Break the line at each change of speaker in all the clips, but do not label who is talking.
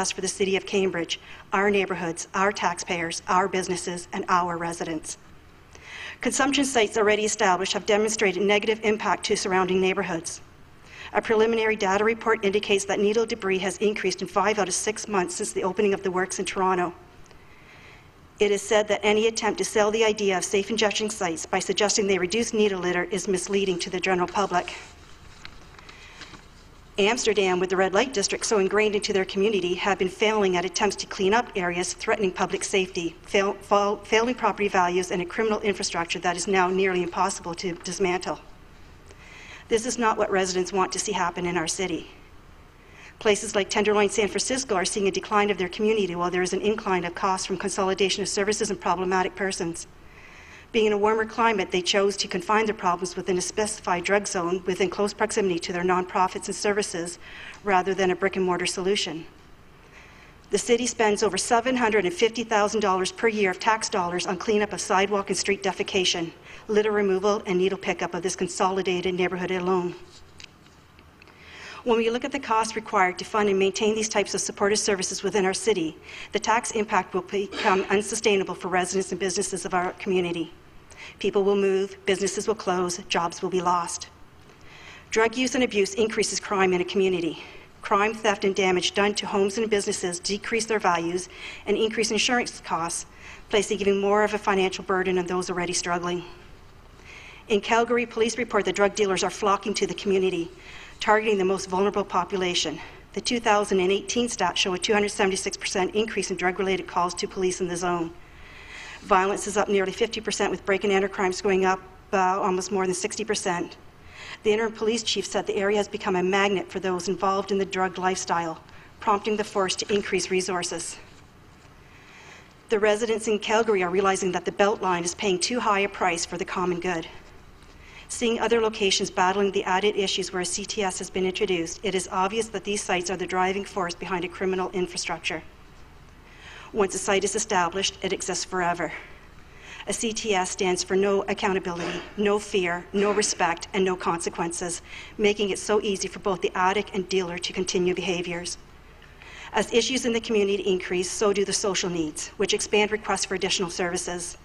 best for the City of Cambridge, our neighbourhoods, our taxpayers, our businesses, and our residents. Consumption sites already established have demonstrated negative impact to surrounding neighbourhoods. A preliminary data report indicates that needle debris has increased in 5 out of 6 months since the opening of the works in Toronto. It is said that any attempt to sell the idea of safe injection sites by suggesting they reduce needle litter is misleading to the general public. Amsterdam, with the red light district so ingrained into their community, have been failing at attempts to clean up areas threatening public safety, failing property values, and a criminal infrastructure that is now nearly impossible to dismantle. This is not what residents want to see happen in our city. Places like Tenderloin, San Francisco are seeing a decline of their community while there is an incline of costs from consolidation of services and problematic persons. Being in a warmer climate, they chose to confine their problems within a specified drug zone within close proximity to their nonprofits and services rather than a brick-and-mortar solution. The city spends over $750,000 per year of tax dollars on cleanup of sidewalk and street defecation, litter removal, and needle pickup of this consolidated neighborhood alone. When we look at the costs required to fund and maintain these types of supportive services within our city, the tax impact will become unsustainable for residents and businesses of our community. People will move, businesses will close, jobs will be lost. Drug use and abuse increases crime in a community. Crime, theft, and damage done to homes and businesses decrease their values and increase insurance costs, placing even more of a financial burden on those already struggling. In Calgary, police report that drug dealers are flocking to the community, targeting the most vulnerable population. The 2018 stats show a 276% increase in drug-related calls to police in the zone. Violence is up nearly 50%, with break and enter crimes going up almost more than 60%. The interim police chief said the area has become a magnet for those involved in the drug lifestyle, prompting the force to increase resources. The residents in Calgary are realizing that the Beltline is paying too high a price for the common good. Seeing other locations battling the added issues where a CTS has been introduced, it is obvious that these sites are the driving force behind a criminal infrastructure. Once a site is established, it exists forever. A CTS stands for no accountability, no fear, no respect, and no consequences, making it so easy for both the addict and dealer to continue behaviors. As issues in the community increase, so do the social needs, which expand requests for additional services.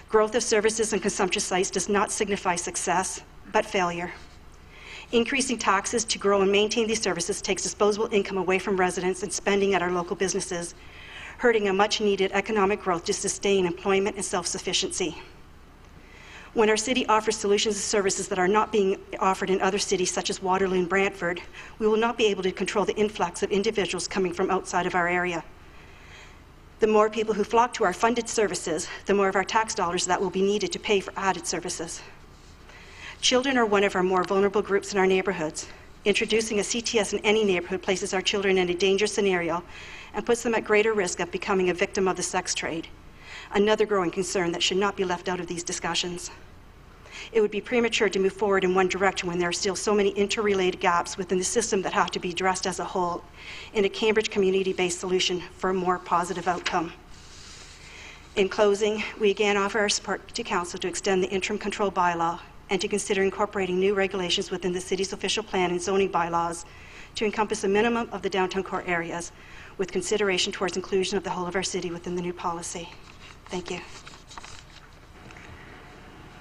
Growth of services and consumption sites does not signify success, but failure. Increasing taxes to grow and maintain these services takes disposable income away from residents and spending at our local businesses, hurting a much-needed economic growth to sustain employment and self-sufficiency. When our city offers solutions and services that are not being offered in other cities such as Waterloo and Brantford, we will not be able to control the influx of individuals coming from outside of our area. The more people who flock to our funded services, the more of our tax dollars that will be needed to pay for added services. Children are one of our more vulnerable groups in our neighborhoods. Introducing a CTS in any neighborhood places our children in a dangerous scenario and puts them at greater risk of becoming a victim of the sex trade, another growing concern that should not be left out of these discussions. It would be premature to move forward in one direction when there are still so many interrelated gaps within the system that have to be addressed as a whole in a Cambridge community-based solution for a more positive outcome. In closing, we again offer our support to Council to extend the interim control bylaw and to consider incorporating new regulations within the city's official plan and zoning bylaws to encompass a minimum of the downtown core areas, with consideration towards inclusion of the whole of our city within the new policy. Thank you.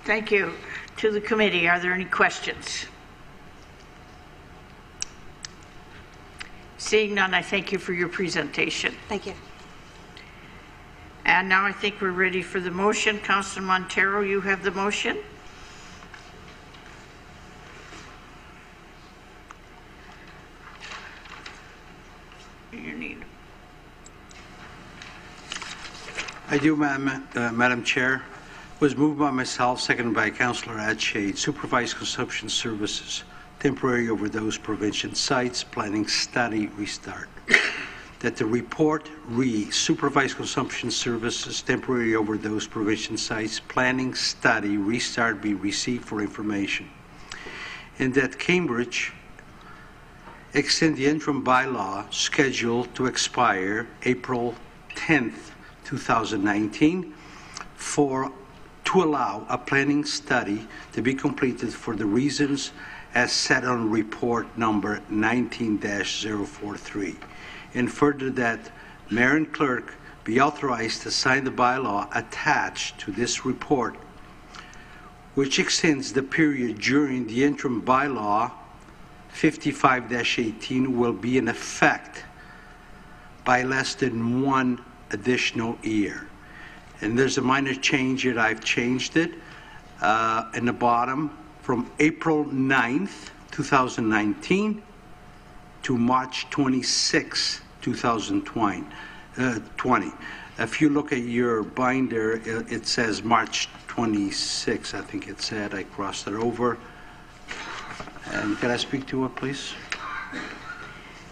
Thank you. To the committee, are there any questions? Seeing none, I thank you for your presentation.
Thank you.
And now I think we're ready for the motion. Councillor Montero, you have the motion.
I do, Madam Chair. Was moved by myself, seconded by Councillor Adshade. Supervised consumption services, temporary overdose prevention sites, planning study restart. That the report supervised consumption services, temporary overdose prevention sites, planning study restart be received for information. And that Cambridge extend the interim bylaw scheduled to expire April 10th, 2019 to allow a planning study to be completed for the reasons as set on report number 19-043, and further that mayor and clerk be authorized to sign the bylaw attached to this report, which extends the period during the interim bylaw 55-18 will be in effect by less than 1 additional year. And there's a minor change that I've changed it in the bottom from April 9th, 2019 to March 26, 2020. If you look at your binder, it says March 26, I think it said. I crossed it over. And can I speak to it, please?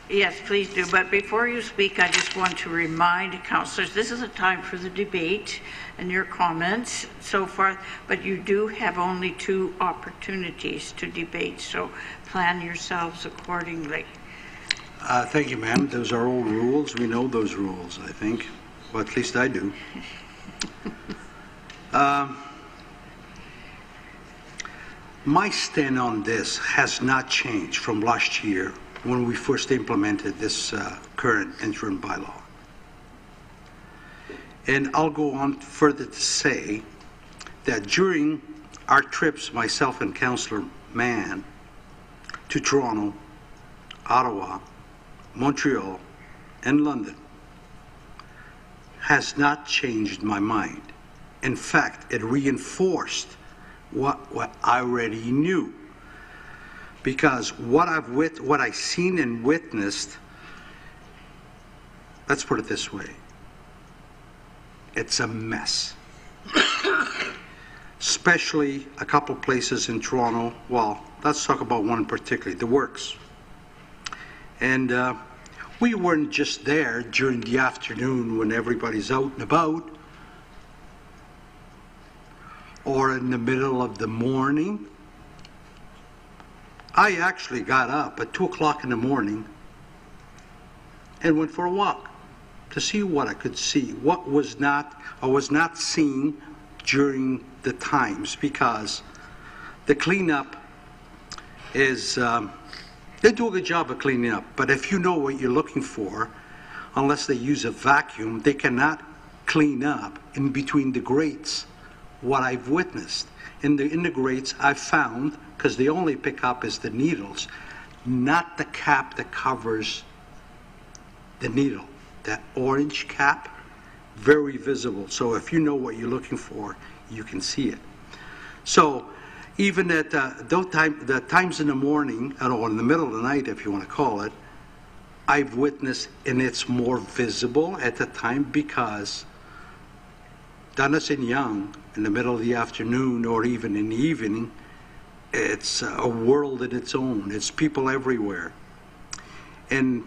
Yes, please do. But before you speak, I just want to remind councillors, this is a time for the debate and your comments so far, but you do have only 2 opportunities to debate, so plan yourselves accordingly.
Thank you, ma'am. Those are old rules. We know those rules, I think. Well, at least I do. My stand on this has not changed from last year when we first implemented this current interim bylaw. And I'll go on further to say that during our trips, myself and Councillor Mann, to Toronto, Ottawa, Montreal, and London, has not changed my mind. In fact, it reinforced what I already knew. Because what I've seen and witnessed, let's put it this way, it's a mess. Especially a couple places in Toronto. Well, let's talk about one particularly, the Works. And we weren't just there during the afternoon when everybody's out and about, or in the middle of the morning. I actually got up at 2 o'clock in the morning and went for a walk to see what I could see, what I was not seeing during the times, because the cleanup is, they do a good job of cleaning up, but if you know what you're looking for, unless they use a vacuum, they cannot clean up in between the grates. What I've witnessed in the grates, I've found, because they only pick up is the needles, not the cap that covers the needle. That orange cap, very visible. So if you know what you're looking for, you can see it. So even at the times in the morning, or in the middle of the night, if you want to call it, I've witnessed, and it's more visible at the time because Denison Young, in the middle of the afternoon or even in the evening, it's a world in its own. It's people everywhere. And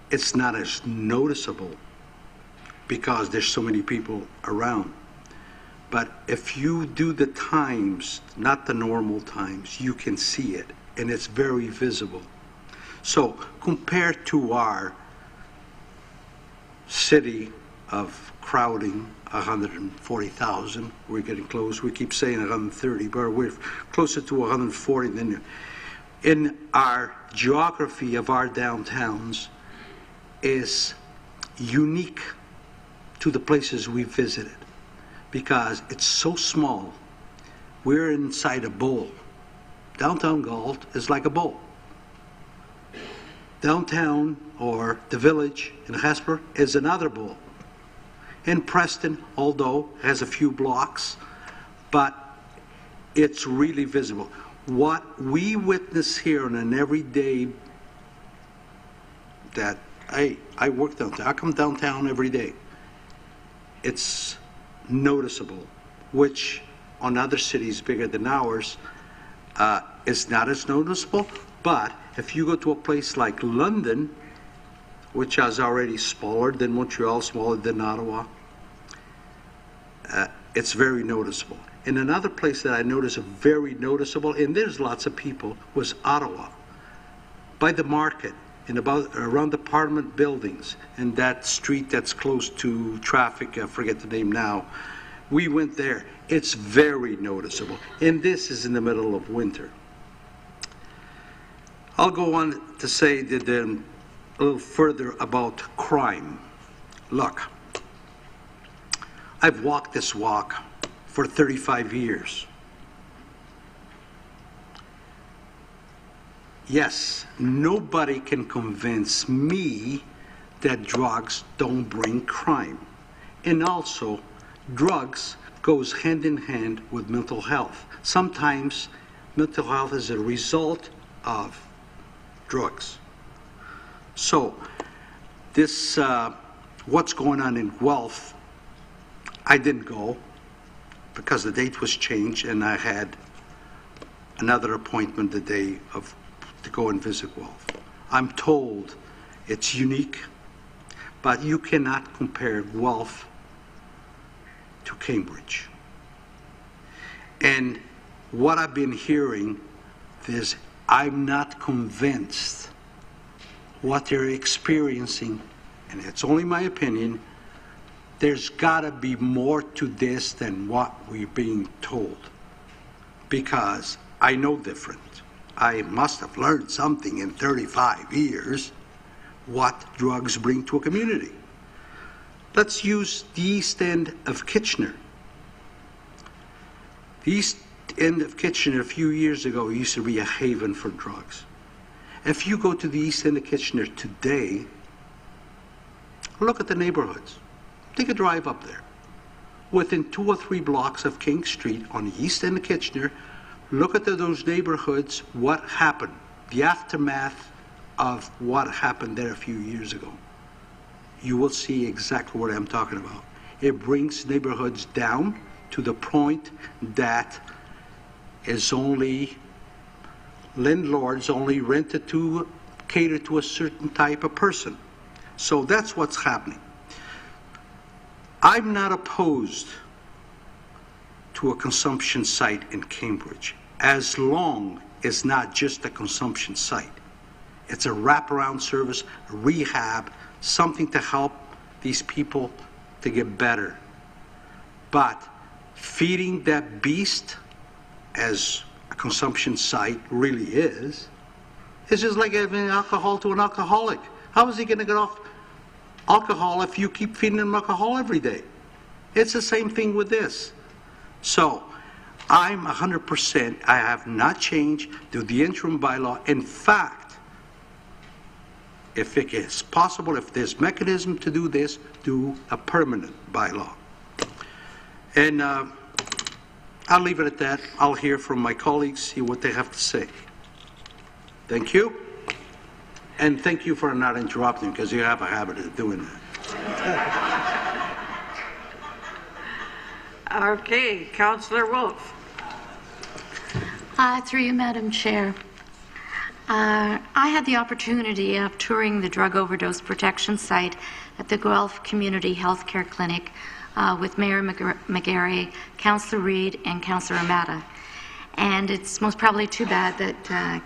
it's not as noticeable because there's so many people around. But if you do the times, not the normal times, you can see it, and it's very visible. So compared to our city of crowding, 140,000, we're getting close. We keep saying 130, but we're closer to 140 than in our geography of our downtowns is unique to the places we visited because it's so small. We're inside a bowl. Downtown Galt is like a bowl. Downtown, or the village in Hesper, is another bowl. And Preston, although has a few blocks, but it's really visible. What we witness here on an everyday, that I work downtown, I come downtown every day. It's noticeable, which on other cities bigger than ours is not as noticeable. But if you go to a place like London, which is already smaller than Montreal, smaller than Ottawa, it's very noticeable. And another place that I noticed very noticeable, and there's lots of people, was Ottawa. By the market, and around the apartment buildings, and that street that's close to traffic, I forget the name now, we went there. It's very noticeable. And this is in the middle of winter. I'll go on to say that a little further about crime. Look, I've walked this walk for 35 years. Yes, nobody can convince me that drugs don't bring crime. And also, drugs goes hand in hand with mental health. Sometimes mental health is a result of drugs. So, this, what's going on in Guelph, I didn't go because the date was changed and I had another appointment the day of to go and visit Guelph. I'm told it's unique, but you cannot compare Guelph to Cambridge. And what I've been hearing is I'm not convinced what they're experiencing, and it's only my opinion, there's got to be more to this than what we're being told, because I know different. I must have learned something in 35 years what drugs bring to a community. Let's use the East End of Kitchener. The East End of Kitchener a few years ago used to be a haven for drugs. If you go to the East End of Kitchener today, look at the neighborhoods. Take a drive up there. Within 2 or 3 blocks of King Street on the East End of Kitchener, look at those neighborhoods, what happened, the aftermath of what happened there a few years ago. You will see exactly what I'm talking about. It brings neighborhoods down to the point that is only landlords only rented to cater to a certain type of person. So that's what's happening. I'm not opposed to a consumption site in Cambridge, as long as not just a consumption site. It's a wraparound service, rehab, something to help these people to get better. But feeding that beast, as a consumption site really is just like giving alcohol to an alcoholic. How is he going to get off alcohol if you keep feeding him alcohol every day? It's the same thing with this. So, I'm 100%, I have not changed the interim bylaw. In fact, if it is possible, if there's mechanism to do this, do a permanent bylaw. And I'll leave it at that. I'll hear from my colleagues, see what they have to say. Thank you. And thank you for not interrupting, because you have a habit of doing that.
Okay, Councillor Wolf.
Through you, Madam Chair. I had the opportunity of touring the drug overdose protection site at the Guelph Community Healthcare Clinic with Mayor McGarry, Councillor Reid, and Councillor Amata. And it's most probably too bad that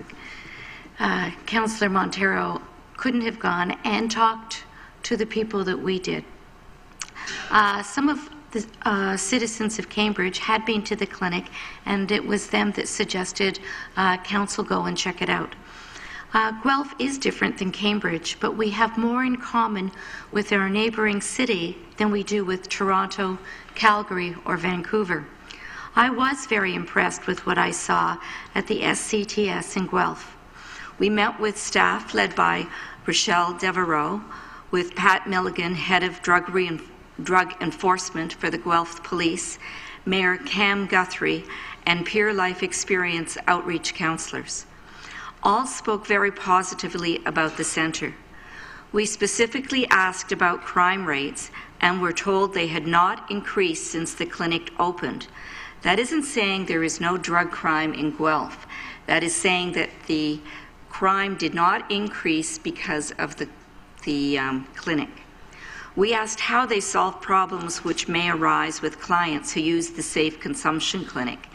Councillor Montero couldn't have gone and talked to the people that we did. Some of the citizens of Cambridge had been to the clinic, and it was them that suggested council go and check it out. Guelph is different than Cambridge, but we have more in common with our neighbouring city than we do with Toronto, Calgary, or Vancouver. I was very impressed with what I saw at the SCTS in Guelph. We met with staff led by Rochelle Devereaux, with Pat Milligan, head of drug enforcement for the Guelph Police, Mayor Cam Guthrie, and Peer Life Experience outreach councillors. All spoke very positively about the centre. We specifically asked about crime rates and were told they had not increased since the clinic opened. That isn't saying there is no drug crime in Guelph. That is saying that the crime did not increase because of the clinic. We asked how they solve problems which may arise with clients who use the Safe Consumption Clinic.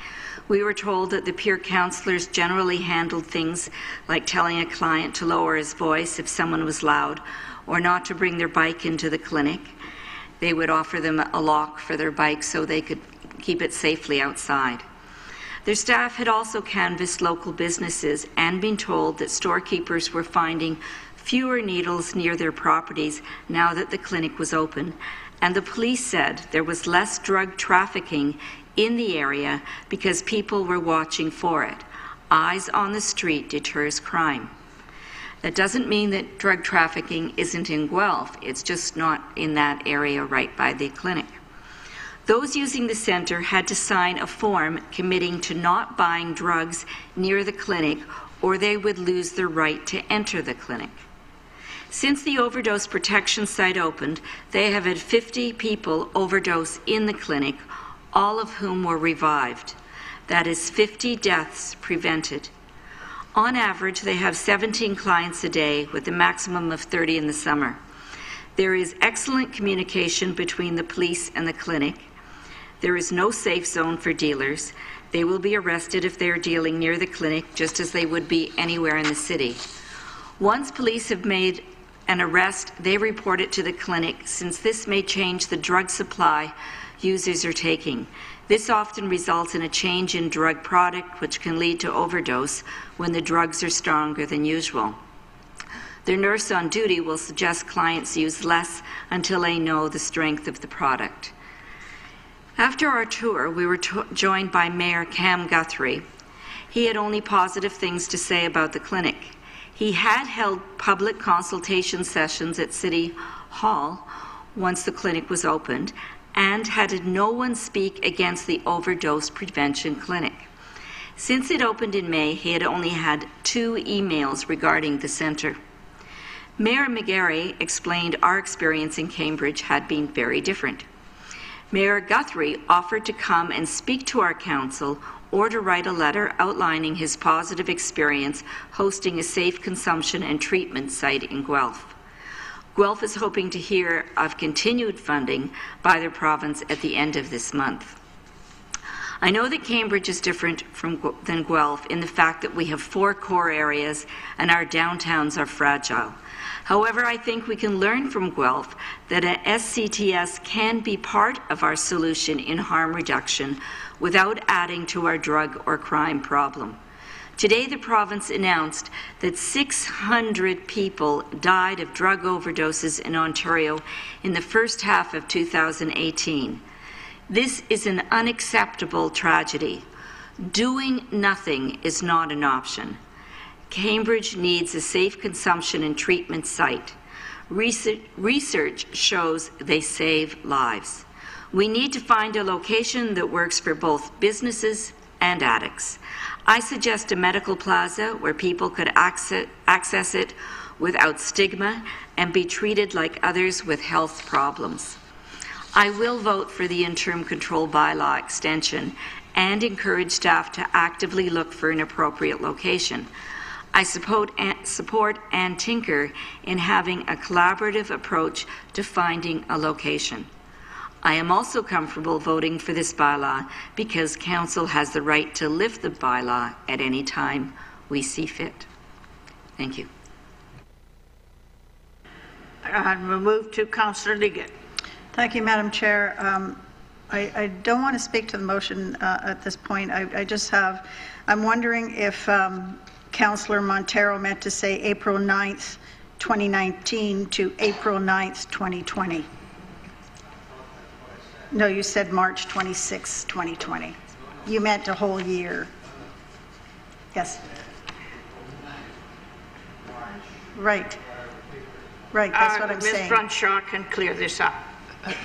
We were told that the peer counsellors generally handled things like telling a client to lower his voice if someone was loud, or not to bring their bike into the clinic. They would offer them a lock for their bike so they could keep it safely outside. Their staff had also canvassed local businesses and been told that storekeepers were finding
fewer needles near their properties now that the clinic was open, and the police said there was less drug trafficking in the area because people were watching for it. Eyes on the street deters crime. That doesn't mean that drug trafficking isn't in Guelph. It's just not in that area right by the clinic. Those using the centre had to sign a form committing to not buying drugs near the clinic, or they would lose their right to enter the clinic. Since the overdose protection site opened, they have had 50 people overdose in the clinic, all of whom were revived. That is 50 deaths prevented. On average, they have 17 clients a day, with a maximum of 30 in the summer. There is excellent communication between the police and the clinic. There is no safe zone for dealers. They will be arrested if they are dealing near the clinic, just as they would be anywhere in the city. Once police have made an arrest, they report it to the clinic, since this may change the drug supply users are taking. This often results in a change in drug product, which can lead to overdose when the drugs are stronger than usual. Their nurse on duty will suggest clients use less until they know the strength of the product. After our tour, we were joined by Mayor Cam Guthrie. He had only positive things to say about the clinic. He had held public consultation sessions at City Hall once the clinic was opened, and had no one speak against the overdose prevention clinic. Since it opened in May, he had only had 2 emails regarding the centre. Mayor McGarry explained our experience in Cambridge had been very different. Mayor Guthrie offered to come and speak to our council or to write a letter outlining his positive experience hosting a safe consumption and treatment site in Guelph. Guelph is hoping to hear of continued funding by the province at the end of this month. I know that Cambridge is different than Guelph in the fact that we have 4 core areas and our downtowns are fragile. However, I think we can learn from Guelph that an SCTS can be part of our solution in harm reduction without adding to our drug or crime problem. Today, the province announced that 600 people died of drug overdoses in Ontario in the first half of 2018. This is an unacceptable tragedy. Doing nothing is not an option. Cambridge needs a safe consumption and treatment site. Research shows they save lives. We need to find a location that works for both businesses and addicts. I suggest a medical plaza where people could access it without stigma and be treated like others with health problems. I will vote for the interim control bylaw extension and encourage staff to actively look for an appropriate location. I support Ann Tinker in having a collaborative approach to finding a location. I am also comfortable voting for this bylaw because Council has the right to lift the bylaw at any time we see fit. Thank you.
We'll move to Councillor Liggett.
Thank you, Madam Chair. I don't want to speak to the motion at this point. I'm wondering if Councillor Montero meant to say April 9th, 2019 to April 9th, 2020. No, you said March 26, 2020. You meant a whole year. Yes. Right. Right, that's what I'm saying.
Ms. Brunshaw can clear this up.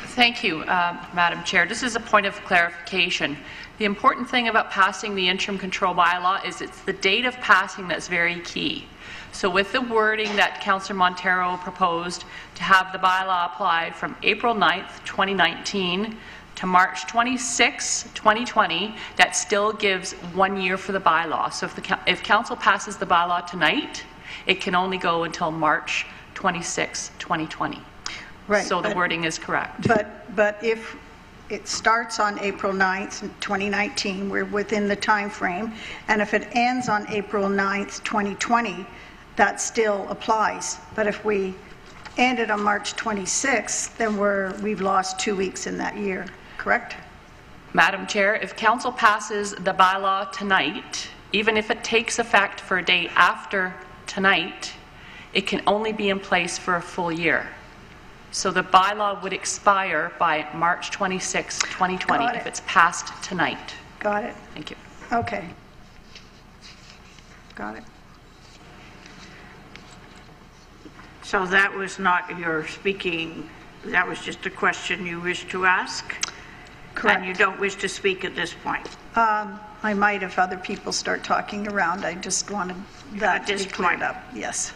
Thank you, Madam Chair. This is a point of clarification. The important thing about passing the interim control bylaw is it's the date of passing that's very key. So with the wording that Councillor Montero proposed to have the bylaw apply from April 9th, 2019 to March 26, 2020, that still gives 1 year for the bylaw. So if Council passes the bylaw tonight, it can only go until March 26, 2020.
Right.
So the wording is correct.
But if it starts on April 9th, 2019, we're within the time frame, and if it ends on April 9th, 2020, that still applies. But if we end it on March 26th, then we've lost 2 weeks in that year, correct?
Madam Chair, if Council passes the bylaw tonight, even if it takes effect for a day after tonight, it can only be in place for a full year. So the bylaw would expire by March 26, 2020
Got
if
it.
it's passed tonight.
Got it.
Thank you.
Okay. Got it.
So that was not your speaking, that was just a question you wish to ask?
Correct.
And you don't wish to speak at this point?
I might if other people start talking around. I just wanted that
At
to
this
be cleared
point.
up. Yes.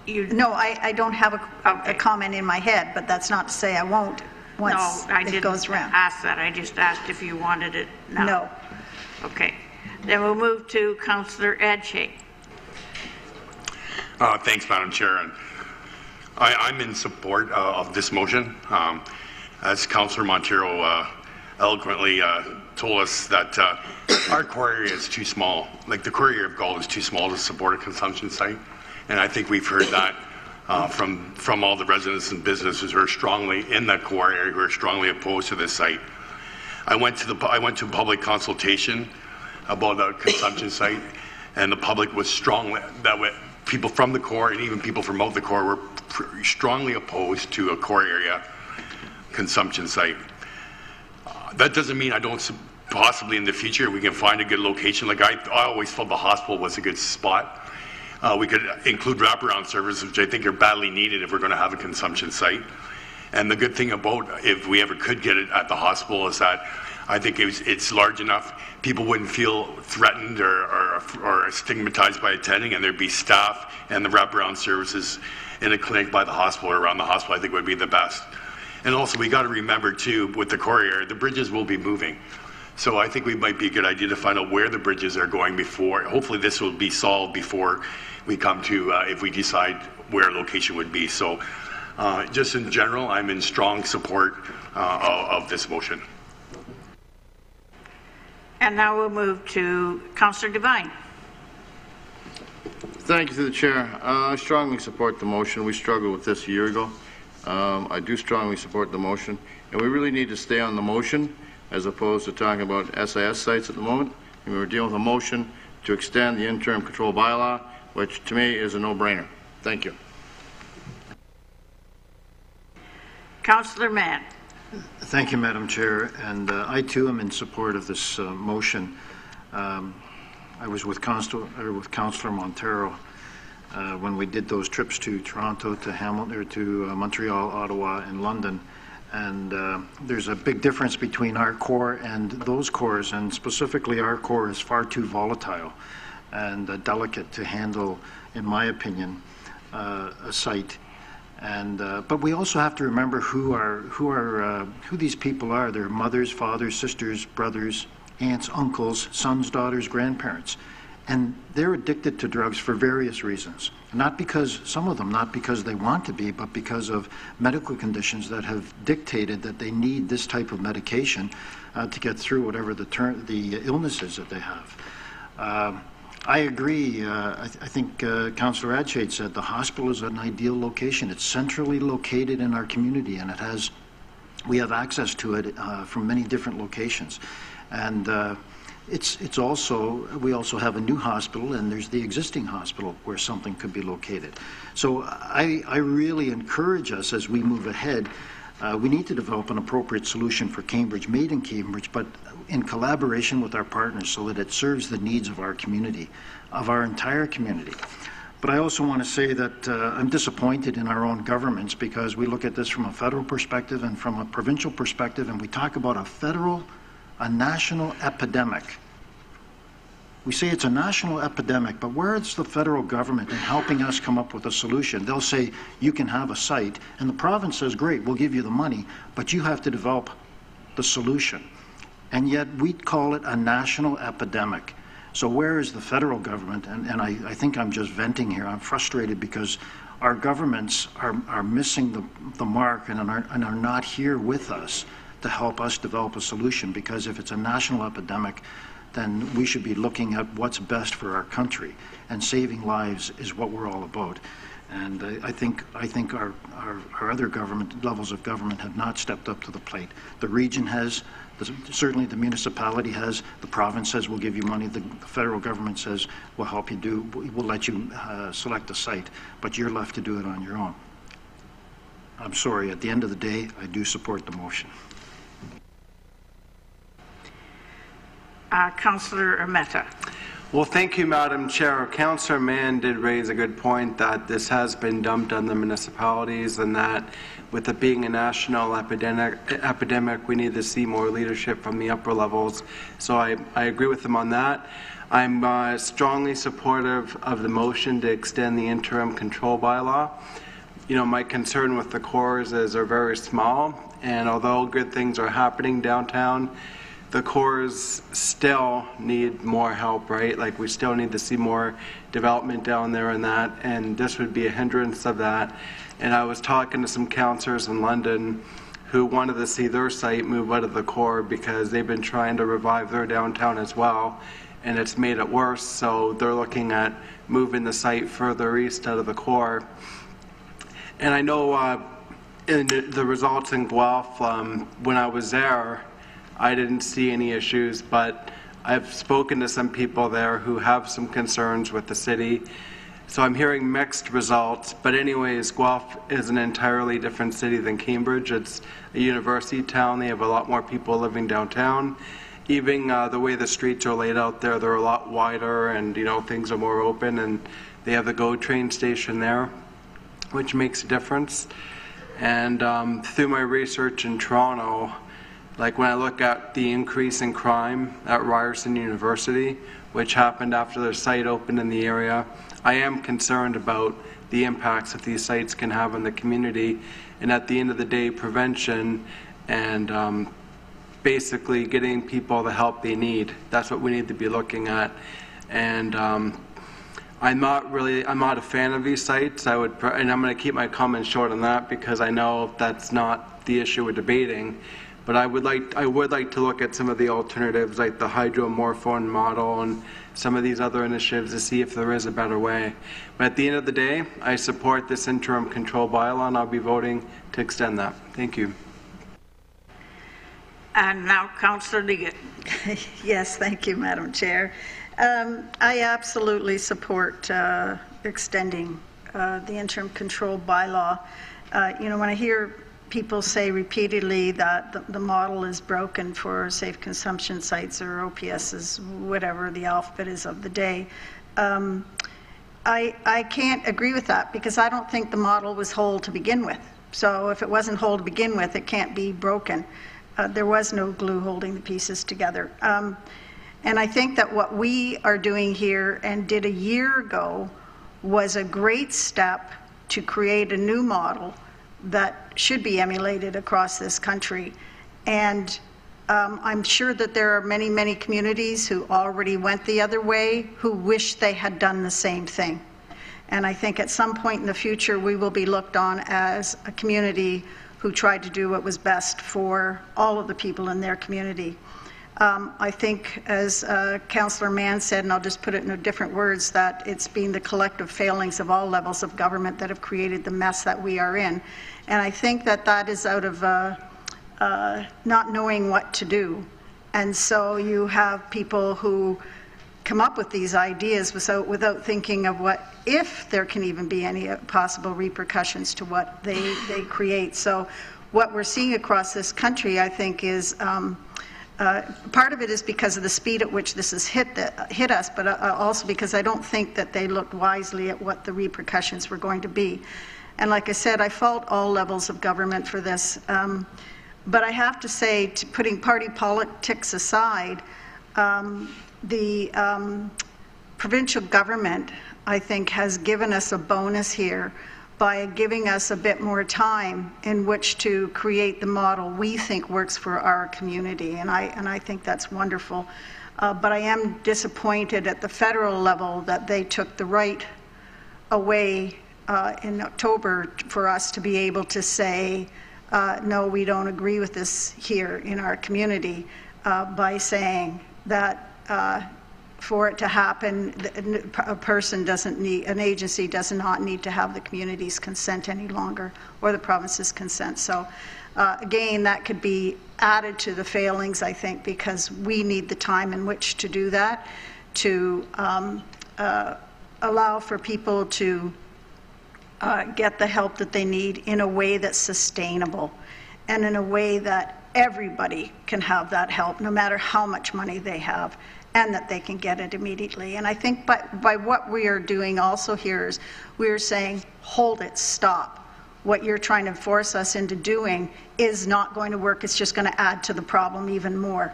You,
No, I don't have a
Okay.
comment in my head, but that's not to say I won't
no,
once
I
it goes
didn't
around.
ask that. I just asked if you wanted it now.
No.
Okay. Then we'll move to Councillor Adshake.
Thanks, Madam Chair. And I'm in support of this motion. As Councillor Montero eloquently told us that our core area is too small. Like the core area of Galt is too small to support a consumption site. And I think we've heard that from all the residents and businesses who are strongly in that core area, who are strongly opposed to this site. I went to a public consultation about a consumption site, and the public was strongly, people from the core and even people from out the core were strongly opposed to a core area consumption site. That doesn't mean I don't possibly in the future we can find a good location. Like I always felt the hospital was a good spot. We could include wraparound services, which I think are badly needed if we're going to have a consumption site. And the good thing about if we ever could get it at the hospital is that I think it's large enough, people wouldn't feel threatened or stigmatized by attending, and there'd be staff and the wraparound services in a clinic by the hospital or around the hospital, I think would be the best. And also we got to remember too, with the core area, the bridges will be moving. So I think we might be a good idea to find out where the bridges are going before. Hopefully this will be solved before we come to, if we decide where location would be. So just in general, I'm in strong support of this motion.
And now we'll move to Councillor Devine.
Thank you to the chair. I strongly support the motion. We struggled with this a year ago. I do strongly support the motion, and we really need to stay on the motion as opposed to talking about SIS sites at the moment. And we're dealing with a motion to extend the interim control bylaw, which to me is a no-brainer. Thank you.
Councillor Mann.
Thank you, Madam Chair, and I too am in support of this motion. I was with Councillor Montero when we did those trips to Toronto, to Hamilton, or to Montreal, Ottawa, and London. And there's a big difference between our core and those cores, and specifically our core is far too volatile and delicate to handle, in my opinion, a site. And but we also have to remember who these people are. They're mothers, fathers, sisters, brothers, aunts, uncles, sons, daughters, grandparents. And they're addicted to drugs for various reasons. Not because, some of them, not because they want to be, but because of medical conditions that have dictated that they need this type of medication to get through whatever the illness is that they have. I agree. I think Councillor Adshade said the hospital is an ideal location. It's centrally located in our community, and we have access to it from many different locations. And it's also, we also have a new hospital, and there's the existing hospital where something could be located. So I really encourage us as we move ahead. We need to develop an appropriate solution for Cambridge, made in Cambridge, but in collaboration with our partners so that it serves the needs of our community, of our entire community. But I also want to say that I'm disappointed in our own governments because we look at this from a federal perspective and from a provincial perspective, and we talk about a national epidemic. We say it's a national epidemic, but where's the federal government in helping us come up with a solution? They'll say, you can have a site, and the province says, great, we'll give you the money, but you have to develop the solution. And yet we call it a national epidemic. So where is the federal government? And I think I'm just venting here. I'm frustrated because our governments are missing the mark and are not here with us to help us develop a solution, because if it's a national epidemic, then we should be looking at what's best for our country, and saving lives is what we're all about. And I think our other government levels of government have not stepped up to the plate. The region has, certainly the municipality has, the province says we'll give you money, the federal government says we'll help you do, we'll let you select a site, but you're left to do it on your own. I'm sorry, at the end of the day, I do support the motion.
Councillor Mehta.
Well, thank you, Madam Chair. Councillor Mann did raise a good point that this has been dumped on the municipalities, and that with it being a national epidemic, we need to see more leadership from the upper levels. So I agree with him on that. I'm strongly supportive of the motion to extend the interim control bylaw. You know, my concern with the cores is they're very small, and although good things are happening downtown, the cores still need more help, right? Like, we still need to see more development down there and that, and this would be a hindrance of that. And I was talking to some councillors in London who wanted to see their site move out of the core because they've been trying to revive their downtown as well, and it's made it worse. So they're looking at moving the site further east out of the core. And I know in the results in Guelph, when I was there, I didn't see any issues, but I've spoken to some people there who have some concerns with the city. So I'm hearing mixed results, but anyways, Guelph is an entirely different city than Cambridge. It's a university town. They have a lot more people living downtown. Even the way the streets are laid out there, they're a lot wider, and, you know, things are more open, and they have the GO train station there, which makes a difference. And through my research in Toronto, like when I look at the increase in crime at Ryerson University, which happened after their site opened in the area, I am concerned about the impacts that these sites can have on the community. And at the end of the day, prevention and basically getting people the help they need, that's what we need to be looking at. And I'm not a fan of these sites. And I'm going to keep my comments short on that because I know that's not the issue we're debating. But I would like to look at some of the alternatives, like the hydromorphone model and some of these other initiatives, to see if there is a better way. But at the end of the day, I support this interim control bylaw, and I'll be voting to extend that. Thank you.
And now, Councillor Liggett.
Yes, thank you, Madam Chair. I absolutely support extending the interim control bylaw. You know, when I hear people say repeatedly that the model is broken for safe consumption sites or OPSs, whatever the alphabet is of the day, I can't agree with that because I don't think the model was whole to begin with. So if it wasn't whole to begin with, it can't be broken. There was no glue holding the pieces together. And I think that what we are doing here and did a year ago was a great step to create a new model that should be emulated across this country. And I'm sure that there are many, many communities who already went the other way who wish they had done the same thing. And I think at some point in the future we will be looked on as a community who tried to do what was best for all of the people in their community. I think, as Councillor Mann said, and I'll just put it in different words, that it's been the collective failings of all levels of government that have created the mess that we are in. And I think that that is out of not knowing what to do. And so you have people who come up with these ideas without thinking of what if there can even be any possible repercussions to what they create. So what we're seeing across this country, I think, is part of it is because of the speed at which this has hit us, but also because I don't think that they looked wisely at what the repercussions were going to be. And like I said, I fault all levels of government for this. But I have to say, putting party politics aside, the provincial government, I think, has given us a bonus here by giving us a bit more time in which to create the model we think works for our community, and I think that's wonderful. But I am disappointed at the federal level that they took the right away in October for us to be able to say, no, we don't agree with this here in our community, by saying that for it to happen, an agency does not need to have the community's consent any longer, or the province's consent. So again, that could be added to the failings, I think, because we need the time in which to do that, to allow for people to get the help that they need in a way that's sustainable, and in a way that everybody can have that help, no matter how much money they have, and that they can get it immediately. And I think by what we are doing also here is we are saying, hold it, stop. What you're trying to force us into doing is not going to work. It's just going to add to the problem even more.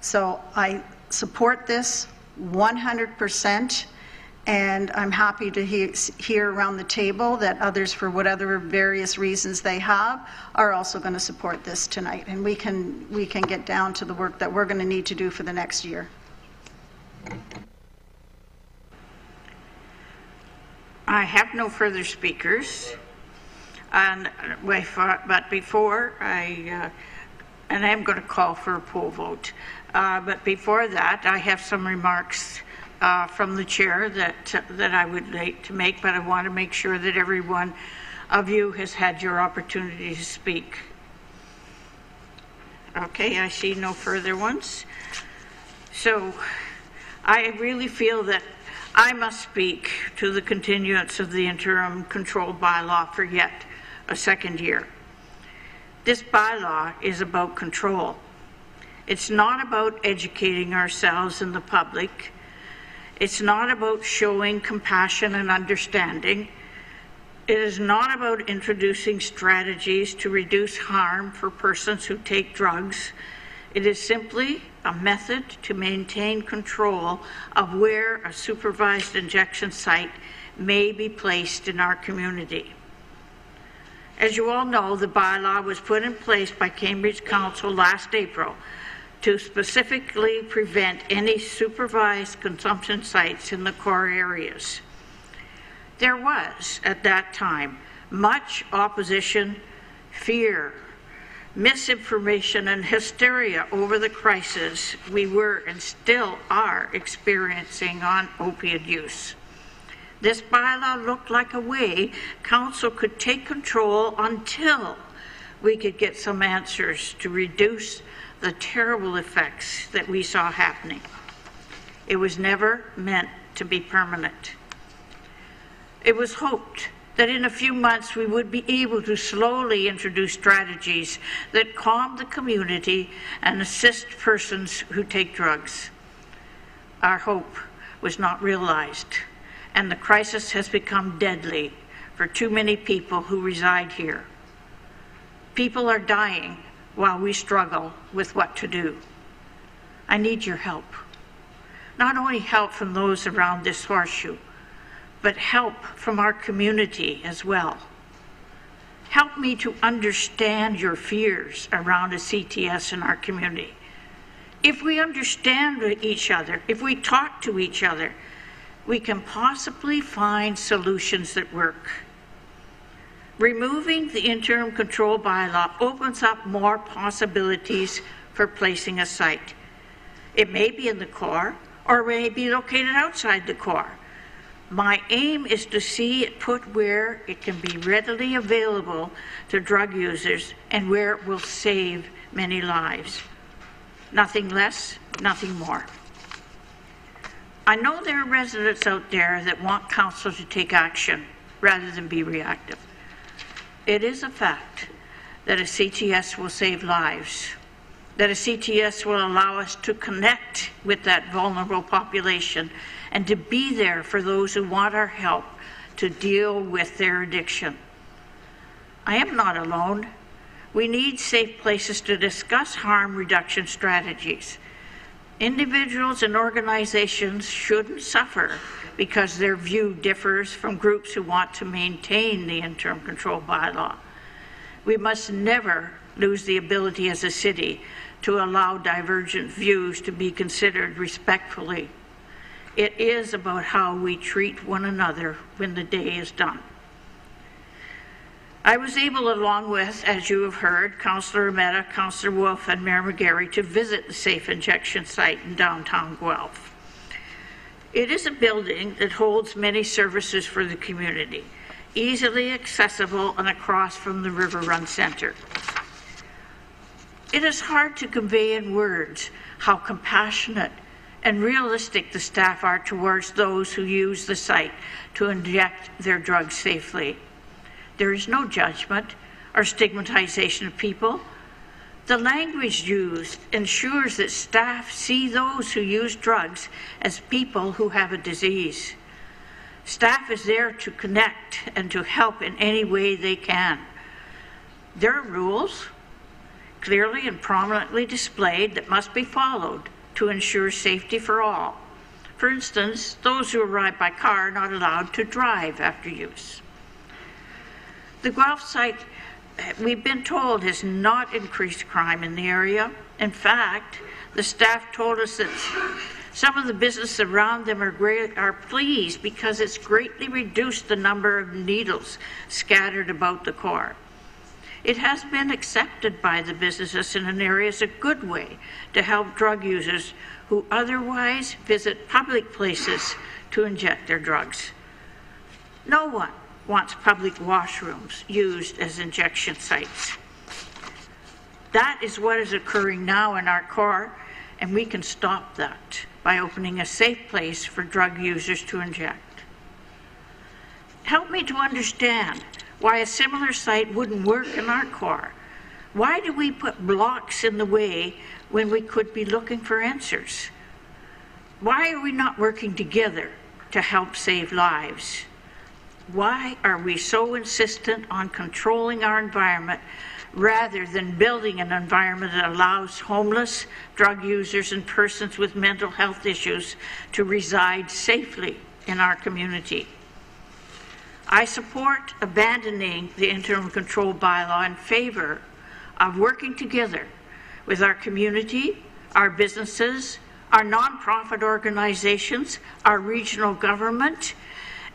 So I support this 100%, and I'm happy to hear around the table that others, for whatever various reasons they have, are also going to support this tonight. And we can get down to the work that we're going to need to do for the next year.
I have no further speakers, but before I am going to call for a poll vote. But before that, I have some remarks from the chair that I would like to make, but I want to make sure that every one of you has had your opportunity to speak. Okay, I see no further ones. So I really feel that I must speak to the continuance of the interim control bylaw for yet a second year. This bylaw is about control. It's not about educating ourselves and the public. It's not about showing compassion and understanding. It is not about introducing strategies to reduce harm for persons who take drugs. It is simply a method to maintain control of where a supervised injection site may be placed in our community. As you all know, the bylaw was put in place by Cambridge Council last April to specifically prevent any supervised consumption sites in the core areas. There was, at that time, much opposition, fear, misinformation, and hysteria over the crisis we were and still are experiencing on opioid use. This bylaw looked like a way Council could take control until we could get some answers to reduce the terrible effects that we saw happening. It was never meant to be permanent. It was hoped that in a few months we would be able to slowly introduce strategies that calm the community and assist persons who take drugs. Our hope was not realized, and the crisis has become deadly for too many people who reside here. People are dying while we struggle with what to do. I need your help. Not only help from those around this horseshoe, but help from our community as well. Help me to understand your fears around a CTS in our community. If we understand each other, if we talk to each other, we can possibly find solutions that work. Removing the interim control bylaw opens up more possibilities for placing a site. It may be in the core or may be located outside the core. My aim is to see it put where it can be readily available to drug users and where it will save many lives. Nothing less, nothing more. I know there are residents out there that want Council to take action rather than be reactive. It is a fact that a CTS will save lives, that a CTS will allow us to connect with that vulnerable population and to be there for those who want our help to deal with their addiction. I am not alone. We need safe places to discuss harm reduction strategies. Individuals and organizations shouldn't suffer because their view differs from groups who want to maintain the interim control bylaw. We must never lose the ability as a city to allow divergent views to be considered respectfully. It is about how we treat one another when the day is done. I was able, along with, as you have heard, Councillor Mehta, Councillor Wolf, and Mayor McGarry, to visit the safe injection site in downtown Guelph. It is a building that holds many services for the community, easily accessible and across from the River Run Centre. It is hard to convey in words how compassionate and realistic the staff are towards those who use the site to inject their drugs safely. There is no judgment or stigmatization of people. The language used ensures that staff see those who use drugs as people who have a disease. Staff is there to connect and to help in any way they can. There are rules, clearly and prominently displayed, that must be followed to ensure safety for all. For instance, those who arrive by car are not allowed to drive after use. The Guelph site, we've been told, has not increased crime in the area. In fact, the staff told us that some of the businesses around them are pleased because it's greatly reduced the number of needles scattered about the core. It has been accepted by the businesses in an area as a good way to help drug users who otherwise visit public places to inject their drugs. No one wants public washrooms used as injection sites. That is what is occurring now in our core, and we can stop that by opening a safe place for drug users to inject. Help me to understand why a similar site wouldn't work in our core. Why do we put blocks in the way when we could be looking for answers? Why are we not working together to help save lives? Why are we so insistent on controlling our environment rather than building an environment that allows homeless, drug users, and persons with mental health issues to reside safely in our community? I support abandoning the interim control bylaw in favor of working together with our community, our businesses, our nonprofit organizations, our regional government,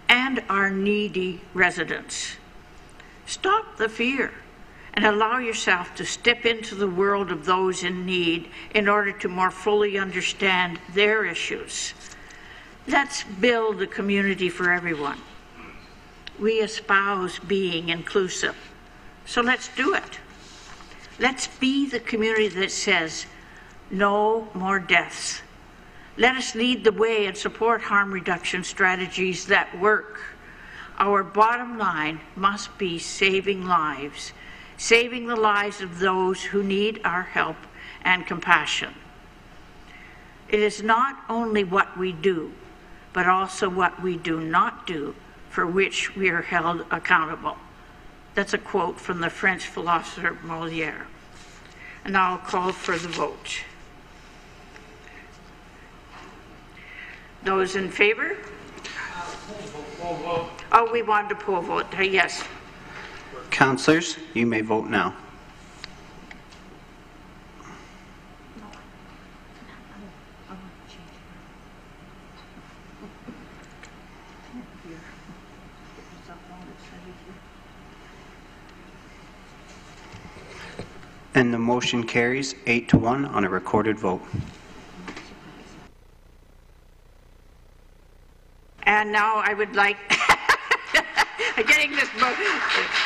and our needy residents. Stop the fear and allow yourself to step into the world of those in need in order to more fully understand their issues. Let's build a community for everyone. We espouse being inclusive, so let's do it. Let's be the community that says, no more deaths. Let us lead the way and support harm reduction strategies that work. Our bottom line must be saving lives, saving the lives of those who need our help and compassion. It is not only what we do, but also what we do not do for which we are held accountable. That's a quote from the French philosopher Molière. And now I'll call for the vote. Those in favor? Oh, we want to poll vote. Yes.
Councillors, you may vote now. And the motion carries 8-1 on a recorded vote.
And now I would like, getting this vote,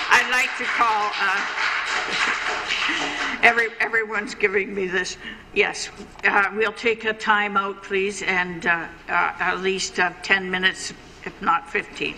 I'd like to call, everyone's giving me this. Yes, we'll take a time out, please, and at least 10 minutes, if not 15.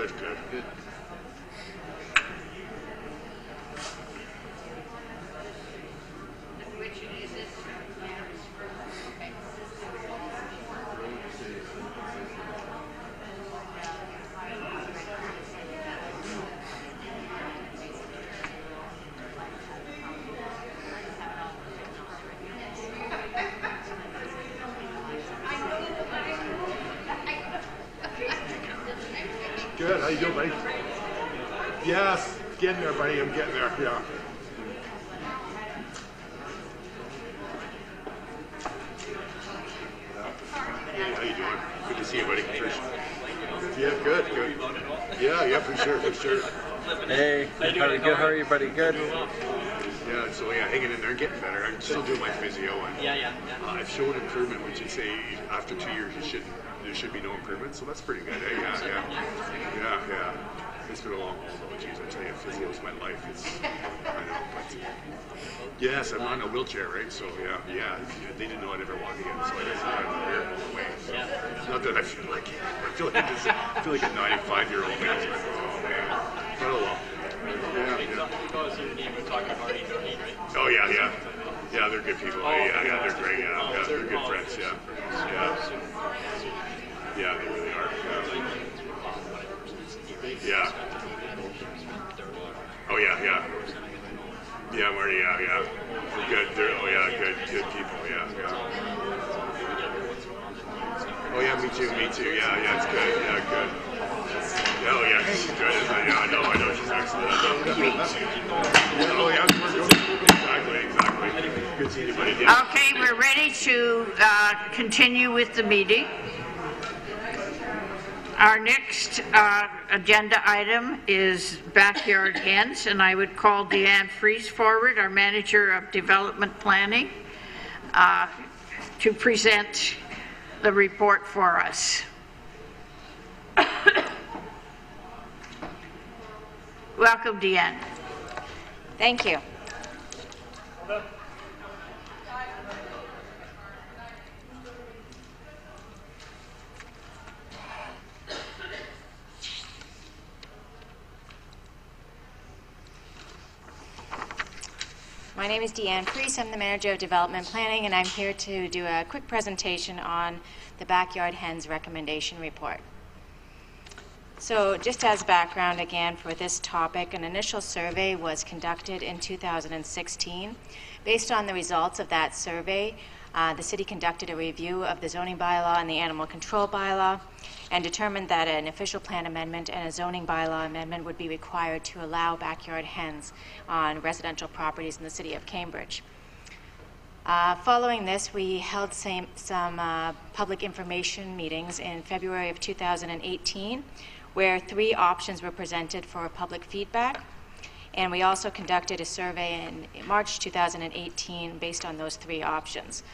Good, good.
Good, how you doing, buddy? Yes, getting there, buddy, I'm getting there, yeah.
Hey, how you doing? Good to see you, buddy.
Yeah, good, good. Yeah, for sure, for sure.
Hey, how are you, buddy? Good.
Yeah, so yeah, hanging in there, getting better. I'm still doing my physio, and I've shown improvement, which you say after 2 years there should be no improvement, so that's pretty good. Eh? Yeah. It's been a long haul though. Geez, I tell you, physio is my life. I know, but yes, I'm on a wheelchair, right? So yeah, they didn't know I'd ever walk again, so I just had a bear all the way. So, not that I feel like a 95-year-old man. It's like, oh man, but oh well. Oh yeah, they're good people. Yeah, they're great. Yeah, they're good friends. Yeah, they really are. Yeah. Oh yeah. Yeah, Marty. Yeah. They're good. Good people. Yeah. Oh yeah, me too. Yeah, it's good. Yeah, good. Oh yeah, she's good. I know. She's excellent. Oh yeah, exactly. Good seeing you, buddy. Yeah.
Okay, we're ready to continue with the meeting. Our next agenda item is backyard hens, and I would call Deanne Fries forward, our Manager of Development Planning, to present the report for us. Welcome, Deanne.
Thank you. My name is Deanne Fries. I'm the Manager of Development Planning, and I'm here to do a quick presentation on the Backyard Hens Recommendation Report. So just as background again for this topic, an initial survey was conducted in 2016. Based on the results of that survey, the city conducted a review of the zoning bylaw and the animal control bylaw and determined that an official plan amendment and a zoning bylaw amendment would be required to allow backyard hens on residential properties in the city of Cambridge. Following this, we held some public information meetings in February of 2018, where 3 options were presented for public feedback. And we also conducted a survey in March 2018 based on those 3 options.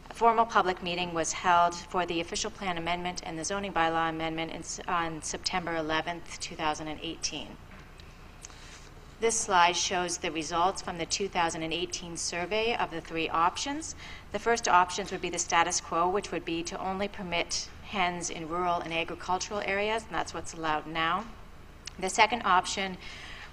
A formal public meeting was held for the official plan amendment and the zoning bylaw amendment on September 11th, 2018. This slide shows the results from the 2018 survey of the 3 options. The first options would be the status quo, which would be to only permit hens in rural and agricultural areas, and that's what's allowed now. The second option,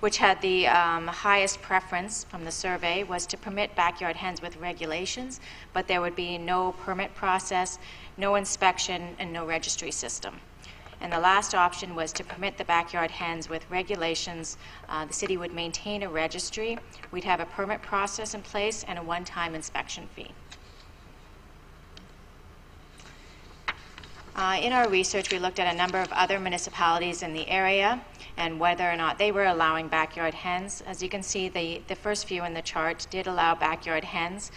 which had the highest preference from the survey, was to permit backyard hens with regulations, but there would be no permit process, no inspection, and no registry system. And the last option was to permit the backyard hens with regulations. The city would maintain a registry. We'd have a permit process in place and a one-time inspection fee. In our research, we looked at a number of other municipalities in the area and whether or not they were allowing backyard hens. As you can see, the first few in the chart did allow backyard hens.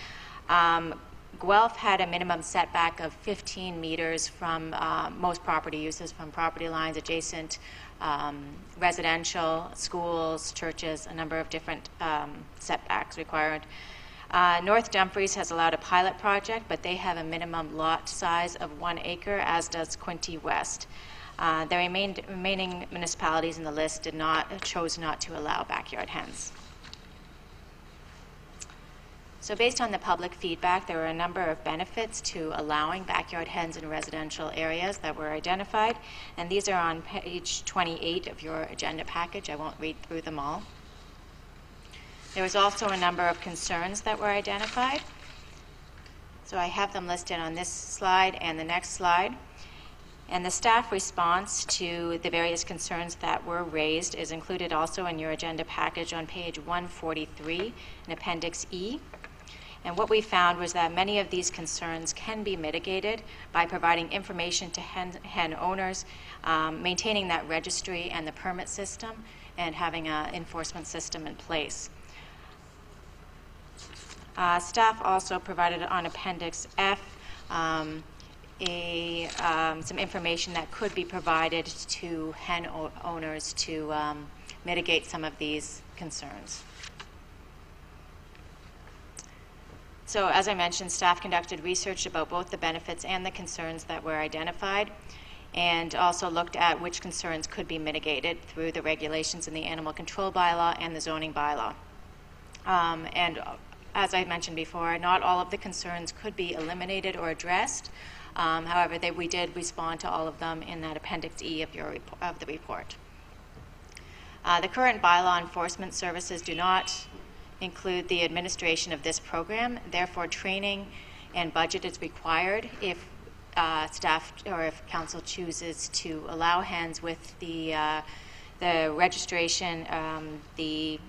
Guelph had a minimum setback of 15 meters from most property uses, from property lines, adjacent residential, schools, churches, a number of different setbacks required. North Dumfries has allowed a pilot project, but they have a minimum lot size of 1 acre, as does Quinte West. The remaining municipalities in the list chose not to allow backyard hens. So based on the public feedback, there were a number of benefits to allowing backyard hens in residential areas that were identified, and these are on page 28 of your agenda package. I won't read through them all. There was also a number of concerns that were identified. So I have them listed on this slide and the next slide. And the staff response to the various concerns that were raised is included also in your agenda package on page 143 in Appendix E. And what we found was that many of these concerns can be mitigated by providing information to hen owners, maintaining that registry and the permit system, and having an enforcement system in place. Staff also provided on Appendix F some information that could be provided to hen owners to mitigate some of these concerns. So as I mentioned, staff conducted research about both the benefits and the concerns that were identified, and also looked at which concerns could be mitigated through the regulations in the Animal Control Bylaw and the Zoning Bylaw. And as I mentioned before, not all of the concerns could be eliminated or addressed. However, we did respond to all of them in that Appendix E of the report. The current bylaw enforcement services do not include the administration of this program. Therefore, training and budget is required if staff or if council chooses to allow hens with the registration, the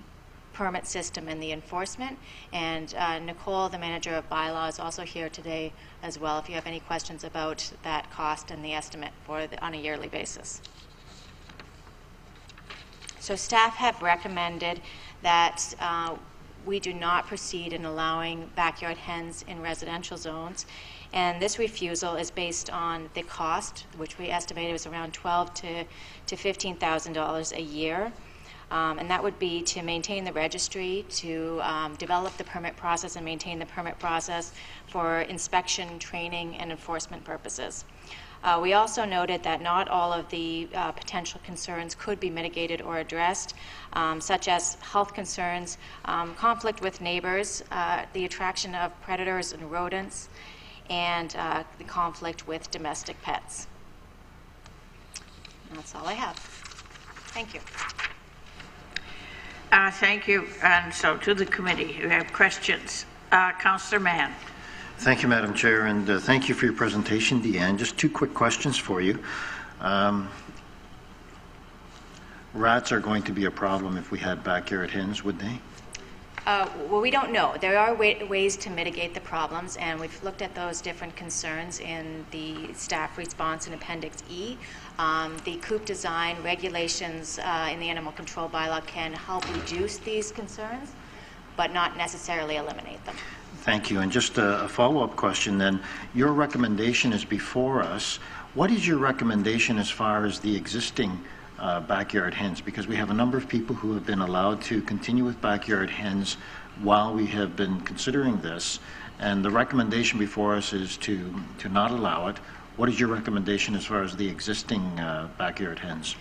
permit system, and the enforcement. And Nicole, the manager of bylaw, is also here today as well if you have any questions about that cost and the estimate on a yearly basis. So staff have recommended that we do not proceed in allowing backyard hens in residential zones, and this refusal is based on the cost, which we estimated was around $12,000 to $15,000 a year. And that would be to maintain the registry, to develop the permit process and maintain the permit process for inspection, training, and enforcement purposes. We also noted that not all of the potential concerns could be mitigated or addressed, such as health concerns, conflict with neighbors, the attraction of predators and rodents, and the conflict with domestic pets. And that's all I have. Thank you.
Thank you. And so to the committee, you have questions. Councillor Mann.
Thank you, Madam Chair, and thank you for your presentation, Deanne. Just two quick questions for you. Rats are going to be a problem if we had backyard hens, would they?
Well, we don't know. There are ways to mitigate the problems, and we've looked at those different concerns in the staff response in Appendix E. The coop design regulations in the Animal Control Bylaw can help reduce these concerns, but not necessarily eliminate them.
Thank you. And just a follow-up question then. Your recommendation is before us. What is your recommendation as far as the existing backyard hens? Because we have a number of people who have been allowed to continue with backyard hens while we have been considering this, and the recommendation before us is to not allow it. What is your recommendation as far as the existing backyard hens?